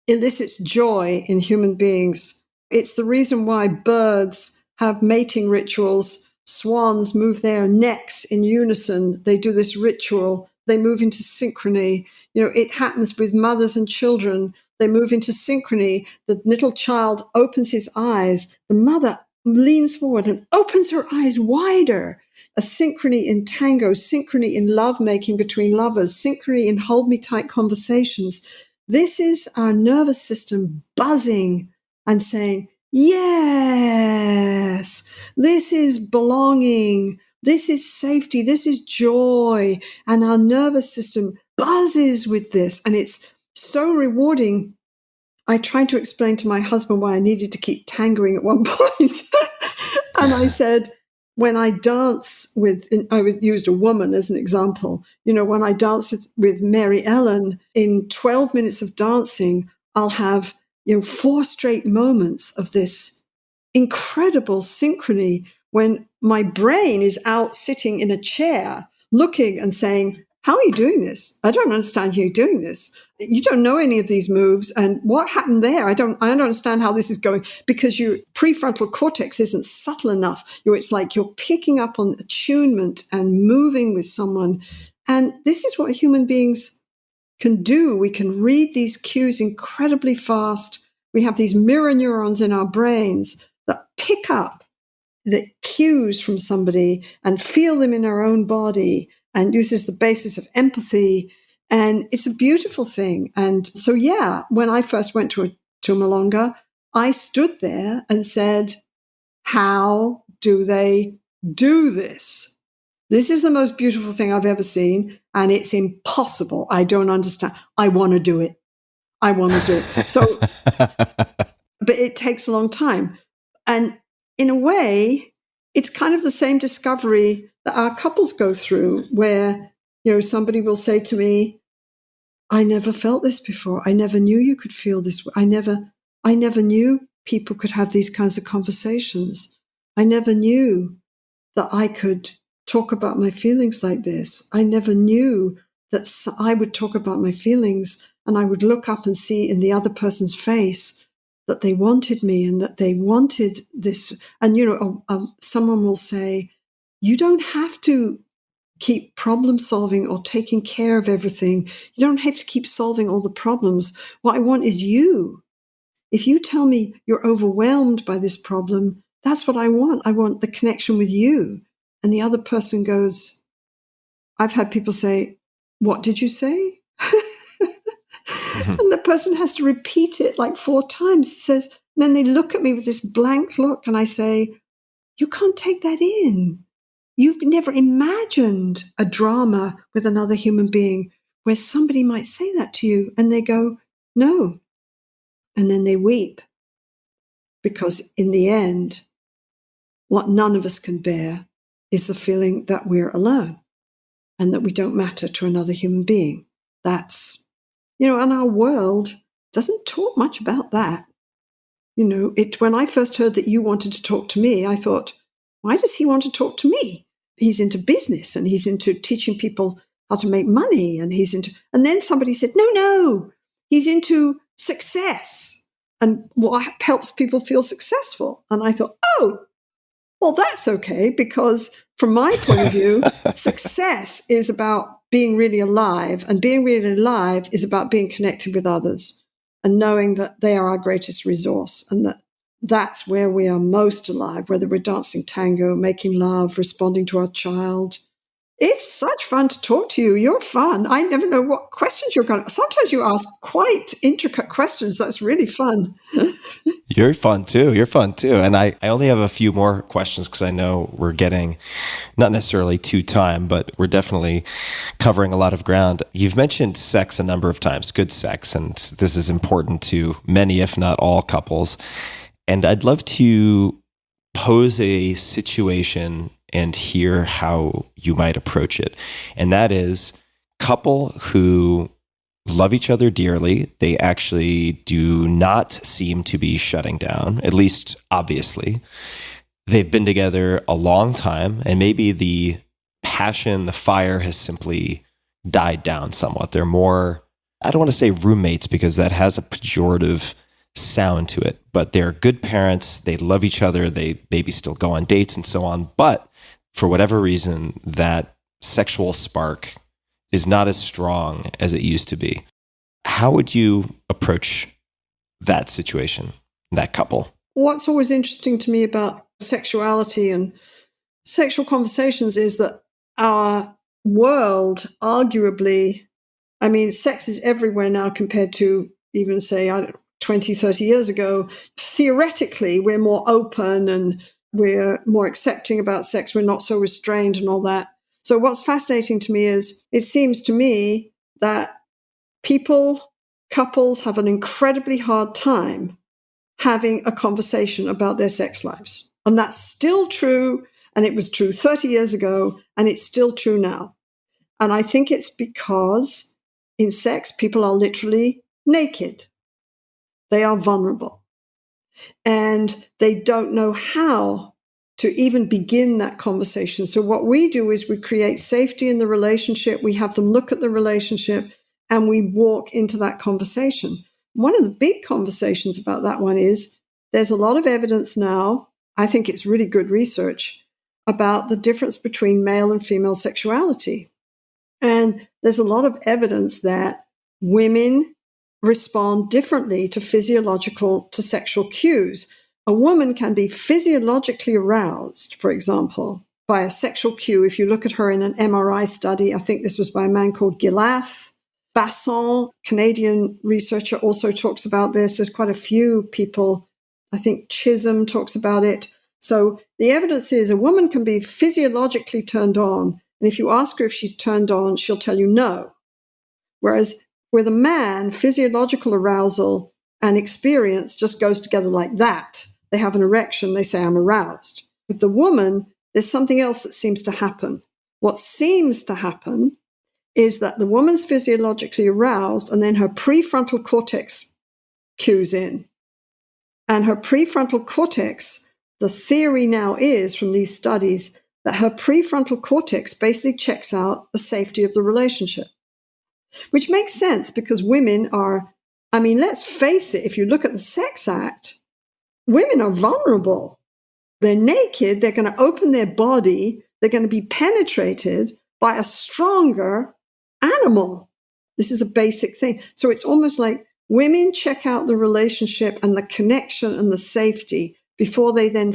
elicits joy in human beings. It's the reason why birds have mating rituals. Swans move their necks in unison. They do this ritual. They move into synchrony. It happens with mothers and children. They move into synchrony. The little child opens his eyes. The mother leans forward and opens her eyes wider. A synchrony in tango, synchrony in lovemaking between lovers, synchrony in hold me tight conversations. This is our nervous system buzzing and saying, yes, this is belonging. This is safety. This is joy. And our nervous system buzzes with this. And it's so rewarding. I tried to explain to my husband why I needed to keep tangoing at one point. And I said, when I dance with, I used a woman as an example. When I dance with Mary Ellen, in 12 minutes of dancing, I'll have, 4 straight moments of this incredible synchrony when my brain is out sitting in a chair looking and saying, how are you doing this? I don't understand how you're doing this. You don't know any of these moves. And what happened there? I don't understand how this is going, because your prefrontal cortex isn't subtle enough. It's like you're picking up on attunement and moving with someone. And this is what human beings can do. We can read these cues incredibly fast. We have these mirror neurons in our brains that pick up the cues from somebody and feel them in our own body, and uses the basis of empathy. And it's a beautiful thing. And so, when I first went to Malonga, I stood there and said, how do they do this? This is the most beautiful thing I've ever seen. And it's impossible. I don't understand. I want to do it. So, but it takes a long time. And in a way, it's kind of the same discovery that our couples go through, where, somebody will say to me, I never felt this before. I never knew you could feel this. I never knew people could have these kinds of conversations. I never knew that I could talk about my feelings like this. I never knew that I would talk about my feelings and I would look up and see in the other person's face that they wanted me and that they wanted this. And, someone will say, you don't have to keep problem solving or taking care of everything. You don't have to keep solving all the problems. What I want is you. If you tell me you're overwhelmed by this problem, that's what I want. I want the connection with you. And the other person goes, I've had people say, what did you say? And the person has to repeat it like 4 times. It says, and then they look at me with this blank look and I say, you can't take that in. You've never imagined a drama with another human being where somebody might say that to you and they go, no. And then they weep, because in the end, what none of us can bear is the feeling that we're alone and that we don't matter to another human being. That's, and our world doesn't talk much about that. When I first heard that you wanted to talk to me, I thought, why does he want to talk to me? He's into business and he's into teaching people how to make money. And then somebody said, no, he's into success and what helps people feel successful. And I thought, oh, well, that's okay, because from my point of view, success is about being really alive, and being really alive is about being connected with others and knowing that they are our greatest resource, and that's where we are most alive, whether we're dancing tango, making love, responding to our child. It's such fun to talk to you. You're fun. I never know what questions you're going to. Sometimes you ask quite intricate questions. That's really fun. You're fun too. And I only have a few more questions because I know we're getting not necessarily to time, but we're definitely covering a lot of ground. You've mentioned sex a number of times, good sex, and this is important to many, if not all, couples. And I'd love to pose a situation and hear how you might approach it. And that is, couple who love each other dearly. They actually do not seem to be shutting down, at least obviously. They've been together a long time, and maybe the passion, the fire has simply died down somewhat. They're more I don't want to say roommates because that has a pejorative sound to it, but they're good parents. They love each other. They maybe still go on dates and so on. But for whatever reason, that sexual spark is not as strong as it used to be. How would you approach that situation, that couple? What's always interesting to me about sexuality and sexual conversations is that our world, arguably, I mean, sex is everywhere now compared to even, say, 20, 30 years ago. Theoretically, we're more open and we're more accepting about sex. We're not so restrained and all that. So what's fascinating to me is it seems to me that couples have an incredibly hard time having a conversation about their sex lives. And that's still true. And it was true 30 years ago, and it's still true now. And I think it's because in sex, people are literally naked. They are vulnerable. And they don't know how to even begin that conversation. So what we do is we create safety in the relationship. We have them look at the relationship, and we walk into that conversation. One of the big conversations about that one is there's a lot of evidence now, I think it's really good research, about the difference between male and female sexuality. And there's a lot of evidence that women respond differently to sexual cues. A woman can be physiologically aroused, for example, by a sexual cue. If you look at her in an MRI study, I think this was by a man called Gilath. Basson, Canadian researcher, also talks about this. There's quite a few people. I think Chisholm talks about it. So the evidence is a woman can be physiologically turned on. And if you ask her if she's turned on, she'll tell you no. Whereas with a man, physiological arousal and experience just goes together like that. They have an erection, they say, I'm aroused. With the woman, there's something else that seems to happen. What seems to happen is that the woman's physiologically aroused and then her prefrontal cortex cues in. And her prefrontal cortex, the theory now is from these studies that her prefrontal cortex basically checks out the safety of the relationship, which makes sense because women are, I mean, let's face it, if you look at the sex act, women are vulnerable. They're naked, they're going to open their body, they're going to be penetrated by a stronger animal. This is a basic thing. So it's almost like women check out the relationship and the connection and the safety before they then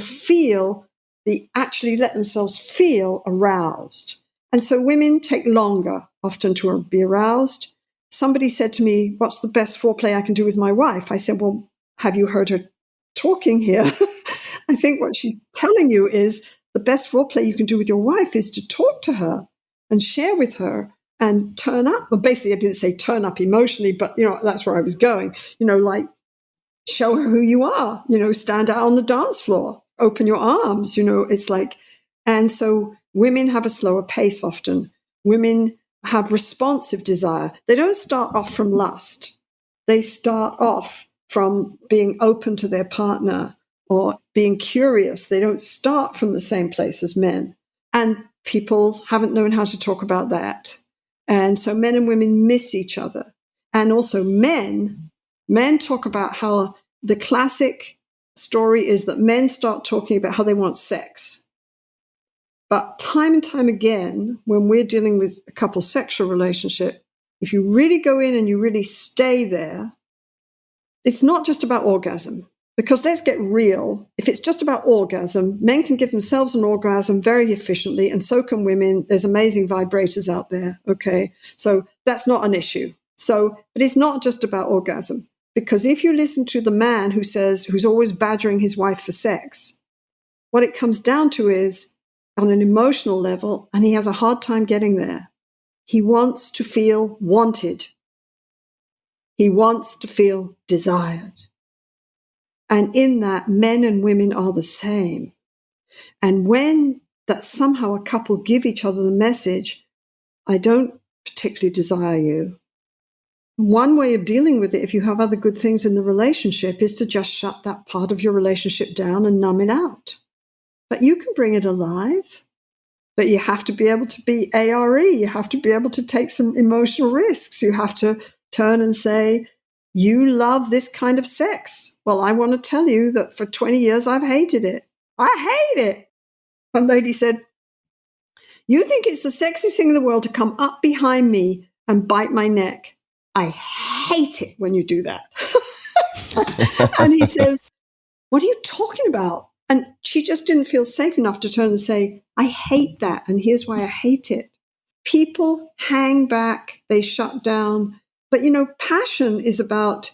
actually let themselves feel aroused. And so women take longer often to be aroused. Somebody said to me, what's the best foreplay I can do with my wife? I said, well, have you heard her talking here? I think what she's telling you is the best foreplay you can do with your wife is to talk to her and share with her and turn up. Well, basically, I didn't say turn up emotionally, but, that's where I was going. Like show her who you are, stand out on the dance floor, open your arms, it's like, and so women have a slower pace often. Women have responsive desire. They don't start off from lust. They start off from being open to their partner or being curious. They don't start from the same place as men. And people haven't known how to talk about that. And so men and women miss each other. And also men talk about how the classic story is that men start talking about how they want sex. But time and time again, when we're dealing with a couple's sexual relationship, if you really go in and you really stay there, it's not just about orgasm. Because let's get real. If it's just about orgasm, men can give themselves an orgasm very efficiently, and so can women. There's amazing vibrators out there, okay? So that's not an issue. But it's not just about orgasm. Because if you listen to the man who's always badgering his wife for sex, what it comes down to is, on an emotional level, and he has a hard time getting there, he wants to feel wanted. He wants to feel desired. And in that, men and women are the same. And when that somehow a couple give each other the message, I don't particularly desire you. One way of dealing with it, if you have other good things in the relationship, is to just shut that part of your relationship down and numb it out. But you can bring it alive. But you have to be able to be ARE. You have to be able to take some emotional risks. You have to turn and say, you love this kind of sex. Well, I want to tell you that for 20 years, I've hated it. I hate it. One lady said, you think it's the sexiest thing in the world to come up behind me and bite my neck. I hate it when you do that. And he says, what are you talking about? And she just didn't feel safe enough to turn and say, I hate that. And here's why I hate it. People hang back, they shut down. But, passion is about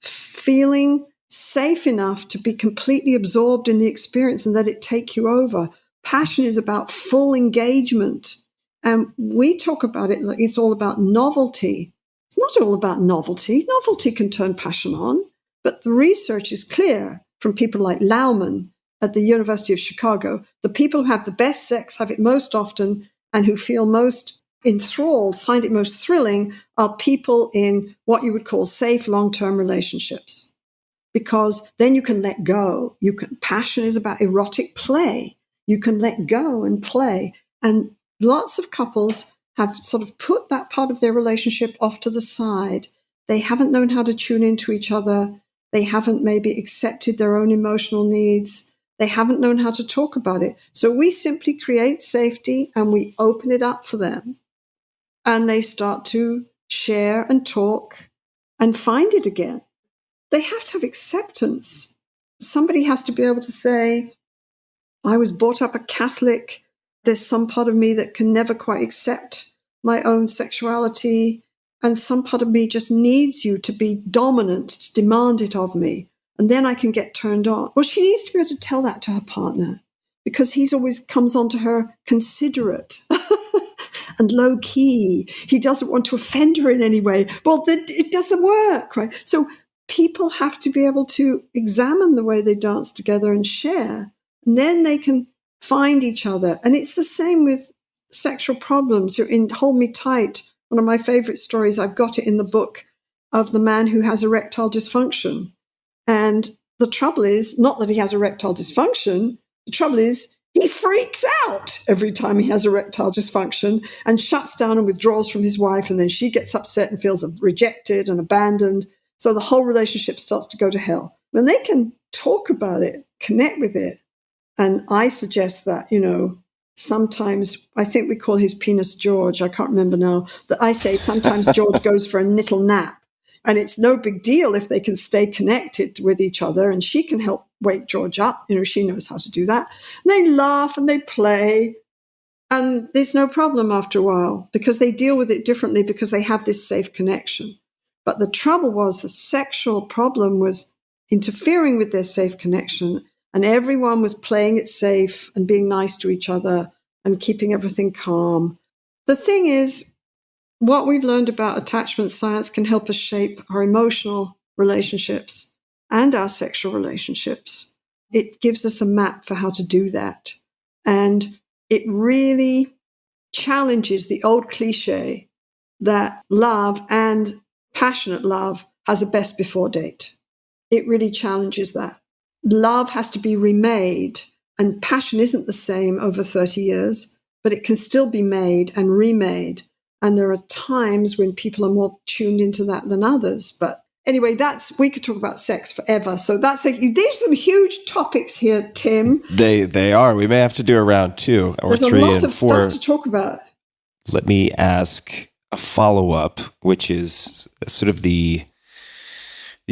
feeling safe enough to be completely absorbed in the experience and let it take you over. Passion is about full engagement. And we talk about it like it's all about novelty. It's not all about novelty. Novelty can turn passion on. But the research is clear from people like Lauman at the University of Chicago. The people who have the best sex have it most often and who feel most enthralled, find it most thrilling, are people in what you would call safe long-term relationships. Because then you can let go. Passion is about erotic play. You can let go and play. And lots of couples have sort of put that part of their relationship off to the side. They haven't known how to tune into each other. They haven't maybe accepted their own emotional needs. They haven't known how to talk about it. So we simply create safety and we open it up for them. And they start to share and talk and find it again. They have to have acceptance. Somebody has to be able to say, I was brought up a Catholic. There's some part of me that can never quite accept my own sexuality. And some part of me just needs you to be dominant, to demand it of me. And then I can get turned on. Well, she needs to be able to tell that to her partner because he's always comes on to her considerate and low key. He doesn't want to offend her in any way. Well, it doesn't work, right? So people have to be able to examine the way they dance together and share. And then they can find each other. And it's the same with sexual problems. You're in Hold Me Tight. One of my favorite stories, I've got it in the book, of the man who has erectile dysfunction. And the trouble is not that he has erectile dysfunction. The trouble is he freaks out every time he has erectile dysfunction and shuts down and withdraws from his wife. And then she gets upset and feels rejected and abandoned. So the whole relationship starts to go to hell. When they can talk about it, connect with it. And I suggest that, sometimes, I think we call his penis George. I can't remember now. That I say sometimes George goes for a little nap. And it's no big deal if they can stay connected with each other. And she can help wake George up. She knows how to do that. And they laugh and they play. And there's no problem after a while because they deal with it differently because they have this safe connection. But the trouble was the sexual problem was interfering with their safe connection. And everyone was playing it safe and being nice to each other and keeping everything calm. The thing is, what we've learned about attachment science can help us shape our emotional relationships and our sexual relationships. It gives us a map for how to do that. And it really challenges the old cliche that love and passionate love has a best before date. It really challenges that. Love has to be remade, and passion isn't the same over 30 years, but it can still be made and remade. And there are times when people are more tuned into that than others. But anyway, we could talk about sex forever. So there's some huge topics here, Tim. They are. We may have to do a round 2 or there's 3 a lot and of 4. stuff to talk about. Let me ask a follow-up, which is sort of the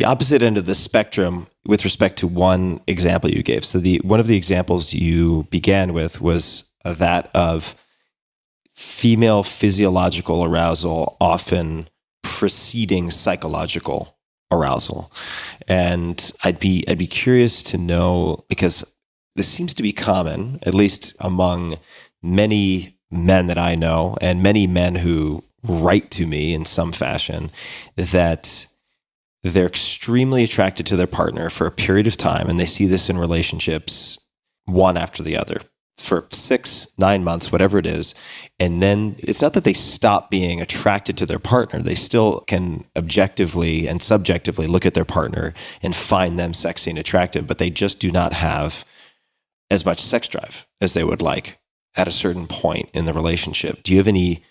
opposite end of the spectrum with respect to one example you gave. So one of the examples you began with was that of female physiological arousal often preceding psychological arousal. And I'd be curious to know, because this seems to be common, at least among many men that I know and many men who write to me in some fashion, that they're extremely attracted to their partner for a period of time, and they see this in relationships one after the other for 6-9 months, whatever it is. And then it's not that they stop being attracted to their partner. They still can objectively and subjectively look at their partner and find them sexy and attractive, but they just do not have as much sex drive as they would like at a certain point in the relationship. Do you have any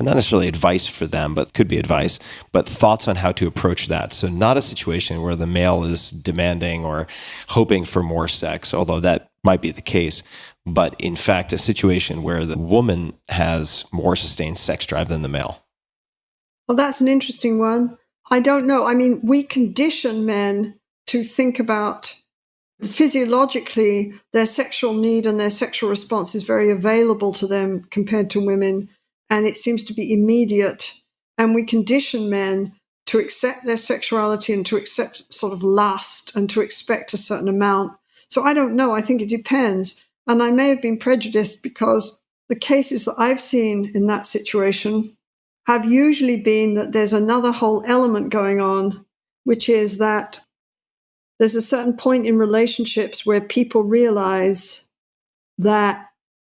not necessarily advice for them, but could be advice, but thoughts on how to approach that. So not a situation where the male is demanding or hoping for more sex, although that might be the case, but in fact, a situation where the woman has more sustained sex drive than the male. Well, that's an interesting one. I don't know. I mean, we condition men to think about physiologically their sexual need and their sexual response is very available to them compared to women. And it seems to be immediate. And we condition men to accept their sexuality and to accept sort of lust and to expect a certain amount. So I don't know. I think it depends. And I may have been prejudiced because the cases that I've seen in that situation have usually been that there's another whole element going on, which is that there's a certain point in relationships where people realize that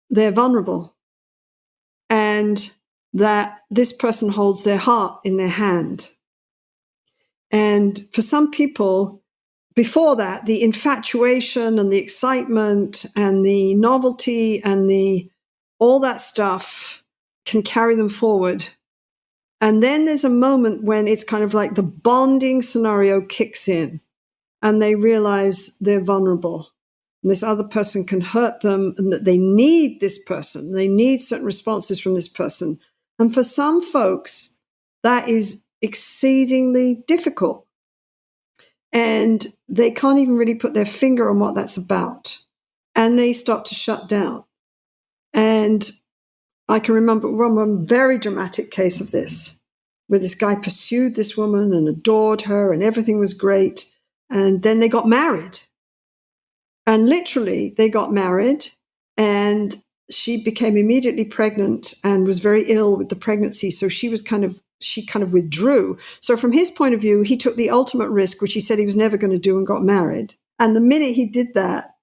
they're vulnerable and that this person holds their heart in their hand. And for some people, before that, the infatuation and the excitement and the novelty and all that stuff can carry them forward. And then there's a moment when it's kind of like the bonding scenario kicks in and they realize they're vulnerable. And this other person can hurt them and that they need this person. They need certain responses from this person. And for some folks, that is exceedingly difficult. And they can't even really put their finger on what that's about. And they start to shut down. And I can remember one very dramatic case of this, where this guy pursued this woman and adored her and everything was great. And then they got married. And literally, they got married and she became immediately pregnant and was very ill with the pregnancy. So she kind of withdrew. So from his point of view, he took the ultimate risk, which he said he was never going to do, and got married. And the minute he did that,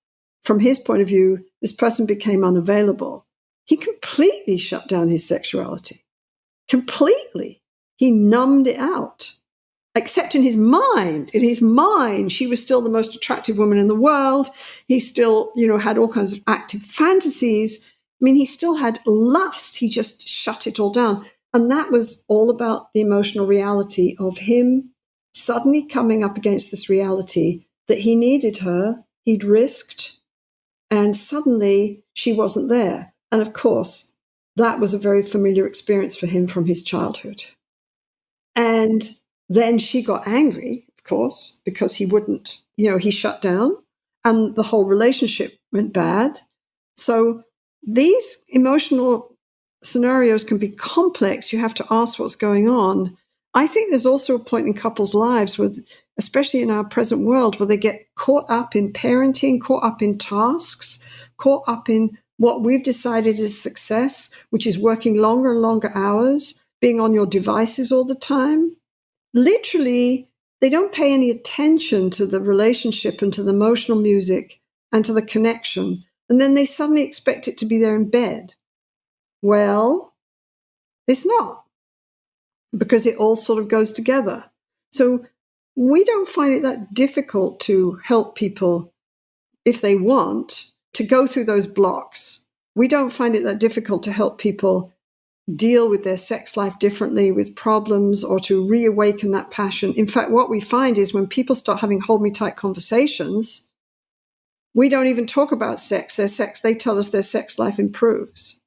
from his point of view, this person became unavailable. He completely shut down his sexuality. Completely. He numbed it out. Except in his mind. In his mind, she was still the most attractive woman in the world. He still, had all kinds of active fantasies. I mean, he still had lust. He just shut it all down. And that was all about the emotional reality of him suddenly coming up against this reality that he needed her, he'd risked, and suddenly she wasn't there. And of course, that was a very familiar experience for him from his childhood. And then she got angry, of course, because he wouldn't, he shut down and the whole relationship went bad. So these emotional scenarios can be complex. You have to ask what's going on. I think there's also a point in couples' lives, especially in our present world, where they get caught up in parenting, caught up in tasks, caught up in what we've decided is success, which is working longer and longer hours, being on your devices all the time. Literally, they don't pay any attention to the relationship and to the emotional music and to the connection. And then they suddenly expect it to be there in bed. Well, it's not, because it all sort of goes together. So we don't find it that difficult to help people, if they want, to go through those blocks. We don't find it that difficult to help people deal with their sex life differently, with problems, or to reawaken that passion. In fact, what we find is when people start having hold me tight conversations, we don't even talk about sex. They tell us their sex life improves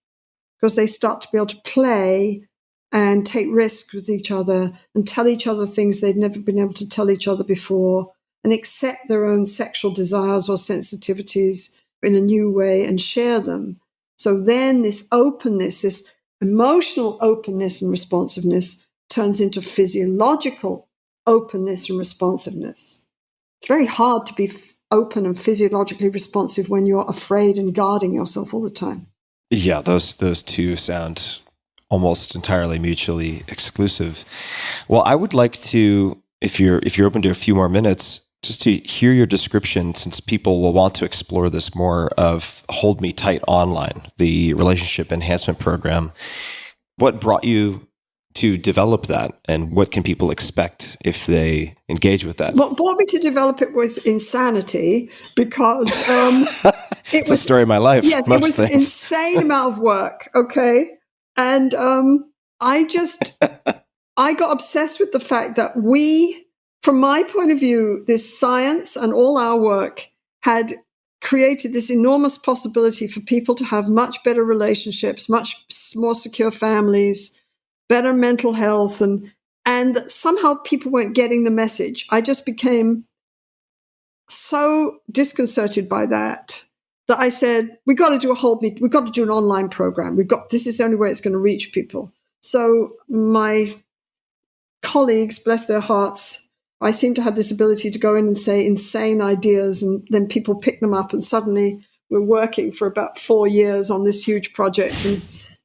because they start to be able to play and take risks with each other and tell each other things they'd never been able to tell each other before, and accept their own sexual desires or sensitivities in a new way and share them. So then this openness, this emotional openness and responsiveness turns into physiological openness and responsiveness. It's very hard to be open and physiologically responsive when you're afraid and guarding yourself all the time. Yeah, those two sound almost entirely mutually exclusive. Well, I would like to, if you're open to a few more minutes, just to hear your description, since people will want to explore this more, of Hold Me Tight Online, the relationship enhancement program. What brought you to develop that, and what can people expect if they engage with that? What brought me to develop it was insanity, because It's a story of my life. Yes, it was an insane amount of work. Okay. And I got obsessed with the fact that from my point of view, this science and all our work had created this enormous possibility for people to have much better relationships, much more secure families, better mental health, and somehow people weren't getting the message. I just became so disconcerted by that I said, we got to do we've got to do an online program. This is the only way it's going to reach people. So my colleagues, bless their hearts, I seem to have this ability to go in and say insane ideas, and then people pick them up, and suddenly we're working for about 4 years on this huge project. And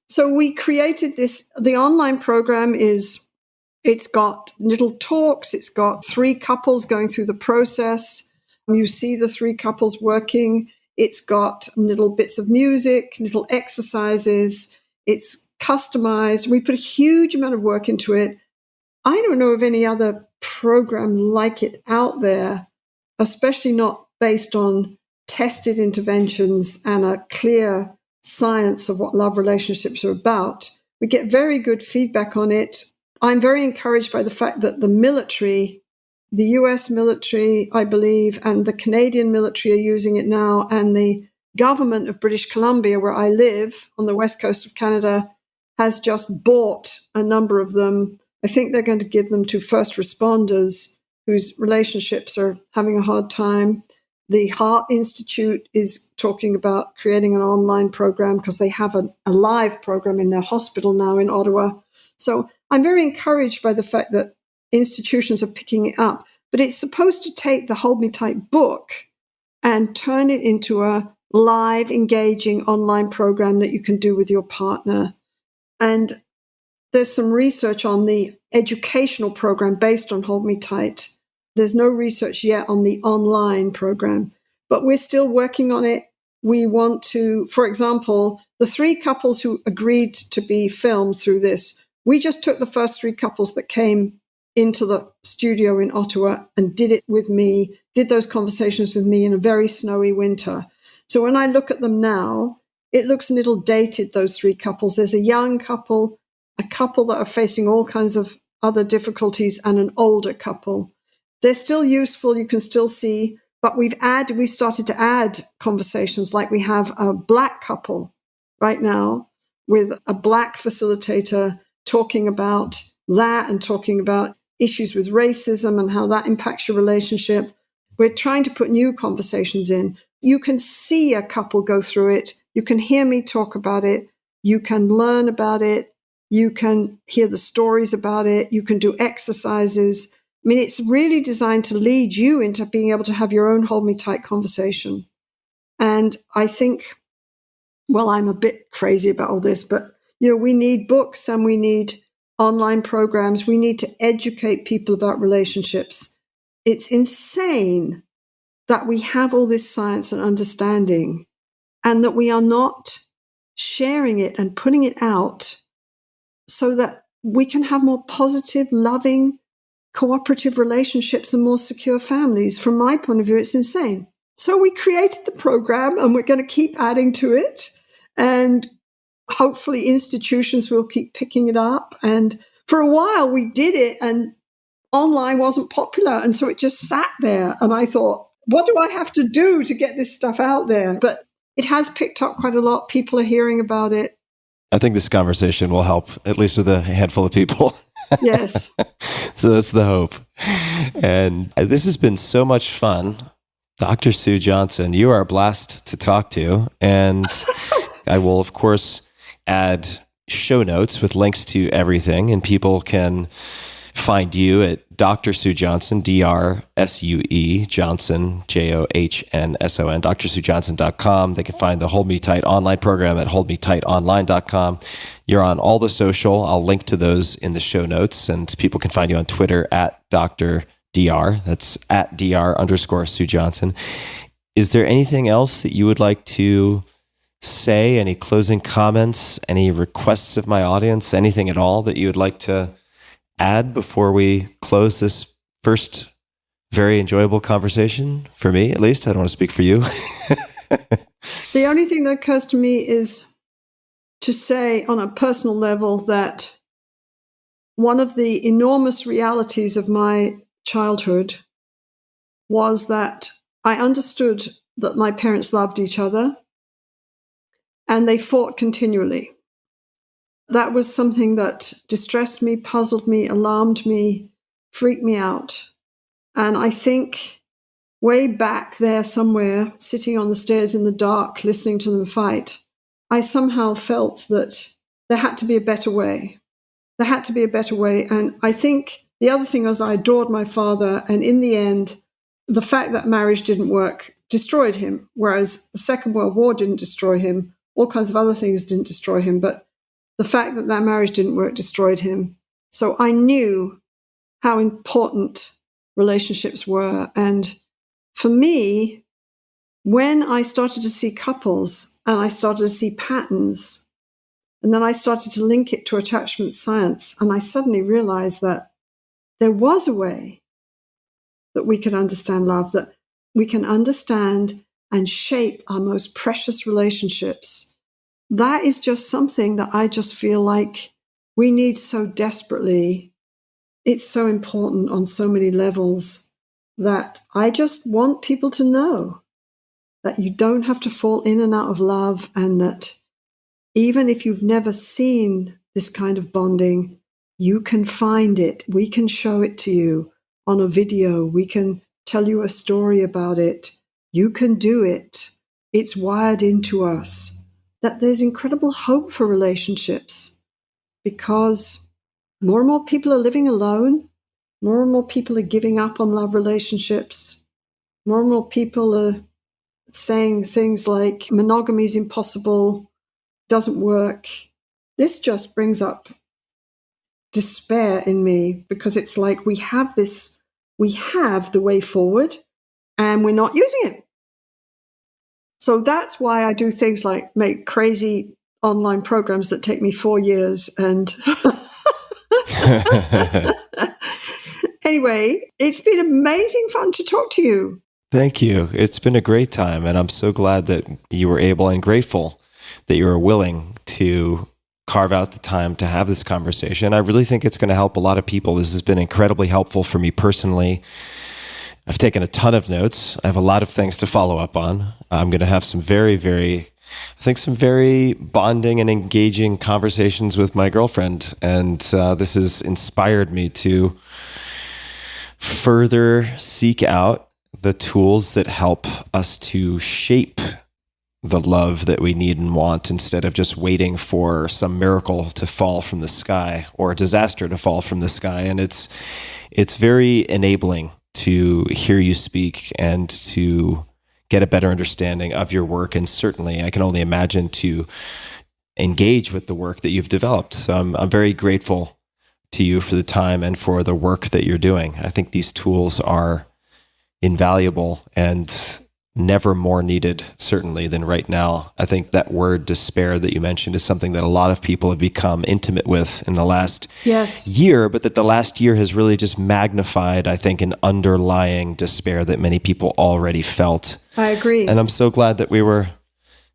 so we created this. The online program it's got little talks. It's got 3 couples going through the process. You see the 3 couples working. It's got little bits of music, little exercises. It's customized. We put a huge amount of work into it. I don't know of any other program like it out there, especially not based on tested interventions and a clear science of what love relationships are about. We get very good feedback on it. I'm very encouraged by the fact that the military, the US military, I believe, and the Canadian military are using it now, and the government of British Columbia, where I live on the west coast of Canada, has just bought a number of them. I think they're going to give them to first responders whose relationships are having a hard time. The Heart Institute is talking about creating an online program because they have a live program in their hospital now in Ottawa. So I'm very encouraged by the fact that institutions are picking it up. But it's supposed to take the Hold Me Tight book and turn it into a live, engaging online program that you can do with your partner. And there's some research on the educational program based on Hold Me Tight. There's no research yet on the online program, but we're still working on it. We want to, for example, the 3 couples who agreed to be filmed through this, we just took the first 3 couples that came into the studio in Ottawa and did it with me, did those conversations with me in a very snowy winter. So when I look at them now, it looks a little dated, those 3 couples. There's a young couple, a couple that are facing all kinds of other difficulties, and an older couple. They're still useful, you can still see, but we started to add conversations, like we have a Black couple right now with a Black facilitator talking about that and talking about issues with racism and how that impacts your relationship. We're trying to put new conversations in. You can see a couple go through it. You can hear me talk about it. You can learn about it. You can hear the stories about it. You can do exercises. I mean, it's really designed to lead you into being able to have your own Hold Me Tight conversation. And I think, well, I'm a bit crazy about all this, but, we need books and we need online programs. We need to educate people about relationships. It's insane that we have all this science and understanding and that we are not sharing it and putting it out so that we can have more positive, loving, cooperative relationships and more secure families. From my point of view, it's insane. So we created the program and we're going to keep adding to it. And hopefully institutions will keep picking it up. And for a while we did it and online wasn't popular. And so it just sat there. And I thought, what do I have to do to get this stuff out there? But it has picked up quite a lot. People are hearing about it. I think this conversation will help, at least with a handful of people. Yes. So that's the hope. And this has been so much fun. Dr. Sue Johnson, you are a blast to talk to. And I will, of course, add show notes with links to everything, and people can find you at Dr. Sue Johnson, DRSUE, Johnson, JOHNSON, drsuejohnson.com. They can find the Hold Me Tight online program at holdmetightonline.com. You're on all the social. I'll link to those in the show notes, and people can find you on Twitter at Dr. DR. That's at DR_Sue Johnson. Is there anything else that you would like to say? Any closing comments? Any requests of my audience? Anything at all that you would like to add before we close this first very enjoyable conversation? For me, at least. I don't want to speak for you. The only thing that occurs to me is to say on a personal level that one of the enormous realities of my childhood was that I understood that my parents loved each other and they fought continually. That was something that distressed me, puzzled me, alarmed me, freaked me out. And I think way back there somewhere, sitting on the stairs in the dark, listening to them fight, I somehow felt that there had to be a better way. There had to be a better way. And I think the other thing was I adored my father. And in the end, the fact that marriage didn't work destroyed him, whereas the Second World War didn't destroy him. All kinds of other things didn't destroy him. But the fact that marriage didn't work destroyed him. So I knew how important relationships were. And for me, when I started to see couples and I started to see patterns, and then I started to link it to attachment science, and I suddenly realized that there was a way that we can understand love, that we can understand and shape our most precious relationships. That is just something that I just feel like we need so desperately. It's so important on so many levels that I just want people to know that you don't have to fall in and out of love, and that even if you've never seen this kind of bonding, you can find it. We can show it to you on a video. We can tell you a story about it. You can do it. It's wired into us. That there's incredible hope for relationships because more and more people are living alone. More and more people are giving up on love relationships. More and more people are saying things like monogamy is impossible, doesn't work. This just brings up despair in me because it's like we have the way forward and we're not using it. So that's why I do things like make crazy online programs that take me 4 years. And anyway, it's been amazing fun to talk to you. Thank you. It's been a great time. And I'm so glad that you were able and grateful that you were willing to carve out the time to have this conversation. I really think it's going to help a lot of people. This has been incredibly helpful for me personally. I've taken a ton of notes. I have a lot of things to follow up on. I'm going to have some very bonding and engaging conversations with my girlfriend. And this has inspired me to further seek out the tools that help us to shape the love that we need and want instead of just waiting for some miracle to fall from the sky or a disaster to fall from the sky. And it's very enabling to hear you speak and to get a better understanding of your work. And certainly I can only imagine to engage with the work that you've developed. So I'm very grateful to you for the time and for the work that you're doing. I think these tools are invaluable and never more needed, certainly, than right now. I think that word despair that you mentioned is something that a lot of people have become intimate with in the last year, but that the last year has really just magnified, I think, an underlying despair that many people already felt. I agree. And I'm so glad that we were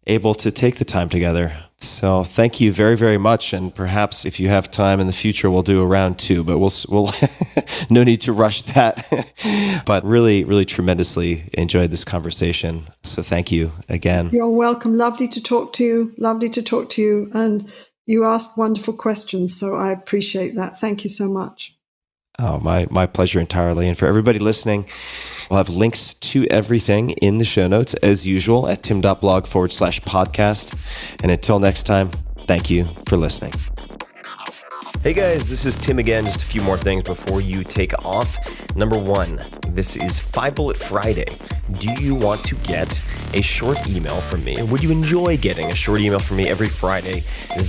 able to take the time together. So thank you very, very much. And perhaps if you have time in the future, we'll do a round 2, but we'll no need to rush that. But really, really tremendously enjoyed this conversation. So thank you again. You're welcome. Lovely to talk to you. And you asked wonderful questions. So I appreciate that. Thank you so much. Oh, my pleasure entirely. And for everybody listening, we'll have links to everything in the show notes as usual at tim.blog/podcast. And until next time, thank you for listening. Hey guys, this is Tim again. Just a few more things before you take off. Number 1, this is 5 Bullet Friday. Do you want to get a short email from me? Would you enjoy getting a short email from me every Friday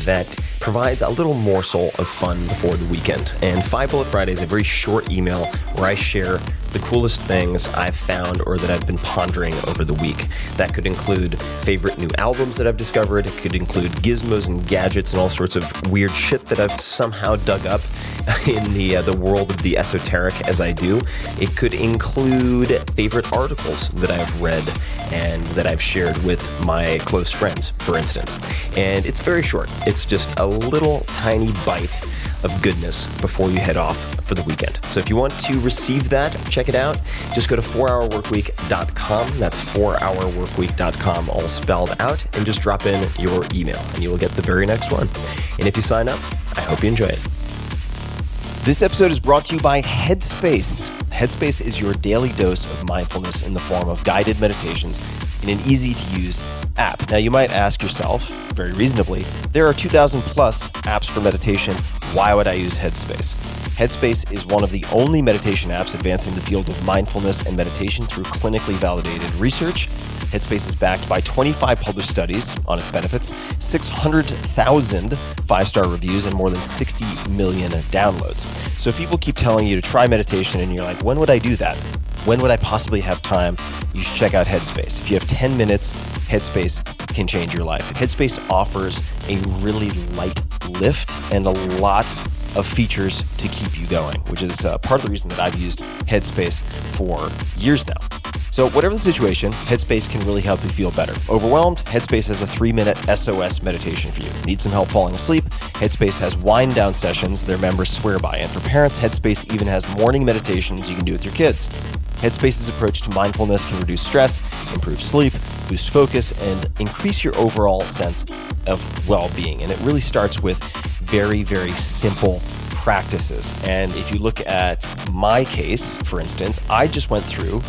that provides a little morsel of fun before the weekend? And 5 Bullet Friday is a very short email where I share the coolest things I've found or that I've been pondering over the week. That could include favorite new albums that I've discovered. It could include gizmos and gadgets and all sorts of weird shit that I've somehow dug up. in the world of the esoteric as I do. It could include favorite articles that I've read and that I've shared with my close friends, for instance. And it's very short. It's just a little tiny bite of goodness before you head off for the weekend. So if you want to receive that, check it out. Just go to 4hourworkweek.com. That's 4hourworkweek.com, all spelled out, and just drop in your email and you will get the very next one. And if you sign up, I hope you enjoy it. This episode is brought to you by Headspace. Headspace is your daily dose of mindfulness in the form of guided meditations in an easy-to-use app. Now, you might ask yourself, very reasonably, there are 2,000 plus apps for meditation. Why would I use Headspace? Headspace is one of the only meditation apps advancing the field of mindfulness and meditation through clinically validated research. Headspace is backed by 25 published studies on its benefits, 600,000 five-star reviews, and more than 60 million downloads. So if people keep telling you to try meditation and you're like, when would I do that? When would I possibly have time? You should check out Headspace. If you have 10 minutes, Headspace can change your life. Headspace offers a really light lift and a lot of features to keep you going, which is part of the reason that I've used Headspace for years now. So whatever the situation, Headspace can really help you feel better. Overwhelmed? Headspace has a 3-minute SOS meditation for you. Need some help falling asleep? Headspace has wind down sessions their members swear by. And for parents, Headspace even has morning meditations you can do with your kids. Headspace's approach to mindfulness can reduce stress, improve sleep, boost focus, and increase your overall sense of well-being. And it really starts with very, very simple practices. And if you look at my case, for instance, I just went through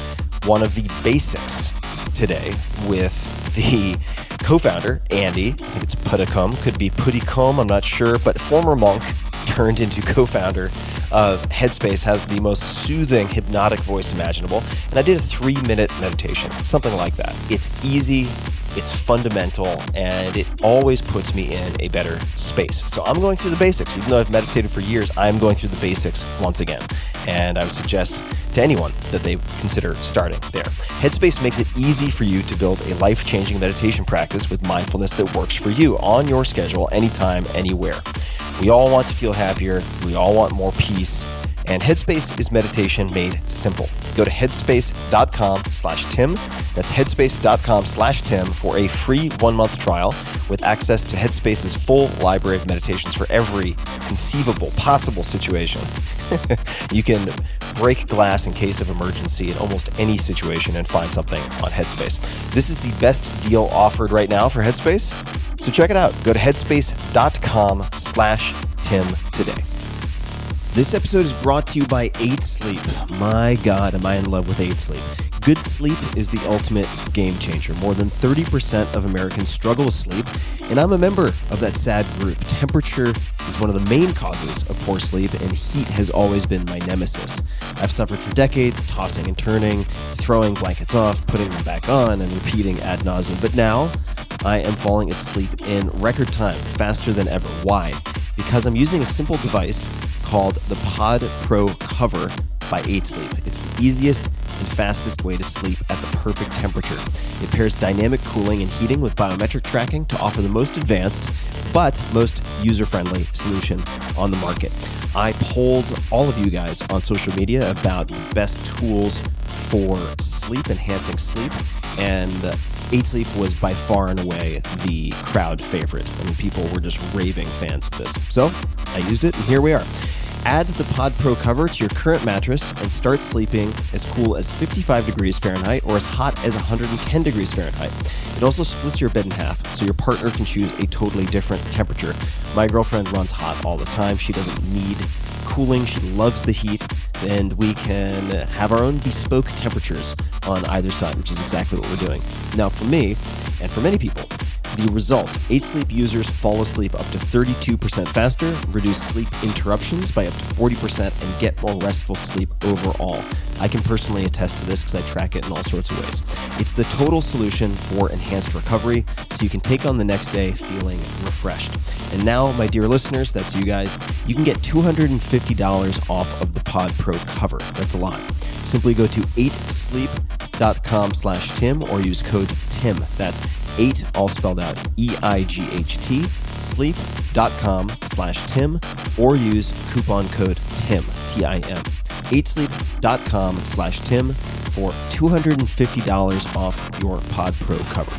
one of the basics today with the co-founder, Andy. I think it's Putticombe, could be Putticombe, I'm not sure, but former monk turned into co-founder of Headspace, has the most soothing, hypnotic voice imaginable. And I did a 3-minute meditation, something like that. It's easy, it's fundamental, and it always puts me in a better space. So I'm going through the basics. Even though I've meditated for years, I'm going through the basics once again. And I would suggest to anyone that they consider starting there. Headspace makes it easy for you to build a life-changing meditation practice with mindfulness that works for you on your schedule, anytime, anywhere. We all want to feel happier. We all want more peace. And Headspace is meditation made simple. Go to headspace.com/Tim. That's headspace.com/Tim for a free 1-month trial with access to Headspace's full library of meditations for every conceivable, possible situation. You can break glass in case of emergency in almost any situation and find something on Headspace. This is the best deal offered right now for Headspace. So check it out. Go to headspace.com/Tim today. This episode is brought to you by 8 Sleep. My God, am I in love with 8 Sleep. Good sleep is the ultimate game changer. More than 30% of Americans struggle with sleep, and I'm a member of that sad group. Temperature is one of the main causes of poor sleep, and heat has always been my nemesis. I've suffered for decades, tossing and turning, throwing blankets off, putting them back on, and repeating ad nauseum. But now, I am falling asleep in record time, faster than ever. Why? Because I'm using a simple device called the Pod Pro Cover by 8 Sleep. It's the easiest and fastest way to sleep at the perfect temperature. It pairs dynamic cooling and heating with biometric tracking to offer the most advanced but most user-friendly solution on the market. I polled all of you guys on social media about the best tools for sleep, enhancing sleep, and 8 Sleep was by far and away the crowd favorite. I mean, people were just raving fans of this. So I used it, and here we are. Add the Pod Pro cover to your current mattress and start sleeping as cool as 55 degrees Fahrenheit or as hot as 110 degrees Fahrenheit. It also splits your bed in half, so your partner can choose a totally different temperature. My girlfriend runs hot all the time. She doesn't need cooling. She loves the heat, and we can have our own bespoke temperatures on either side, which is exactly what we're doing. Now, for me, and for many people, the result, 8 Sleep users fall asleep up to 32% faster, reduce sleep interruptions by up to 40%, and get more restful sleep overall. I can personally attest to this because I track it in all sorts of ways. It's the total solution for enhanced recovery, so you can take on the next day feeling refreshed. And now, my dear listeners, that's you guys, you can get $250 off of the Pod Pro cover. That's a lot. Simply go to 8sleep.com/Tim or use code TIM. That's 8, all spelled out, EIGHT, sleep.com/Tim, or use coupon code TIM, TIM, 8sleep.com/Tim for $250 off your Pod Pro cover.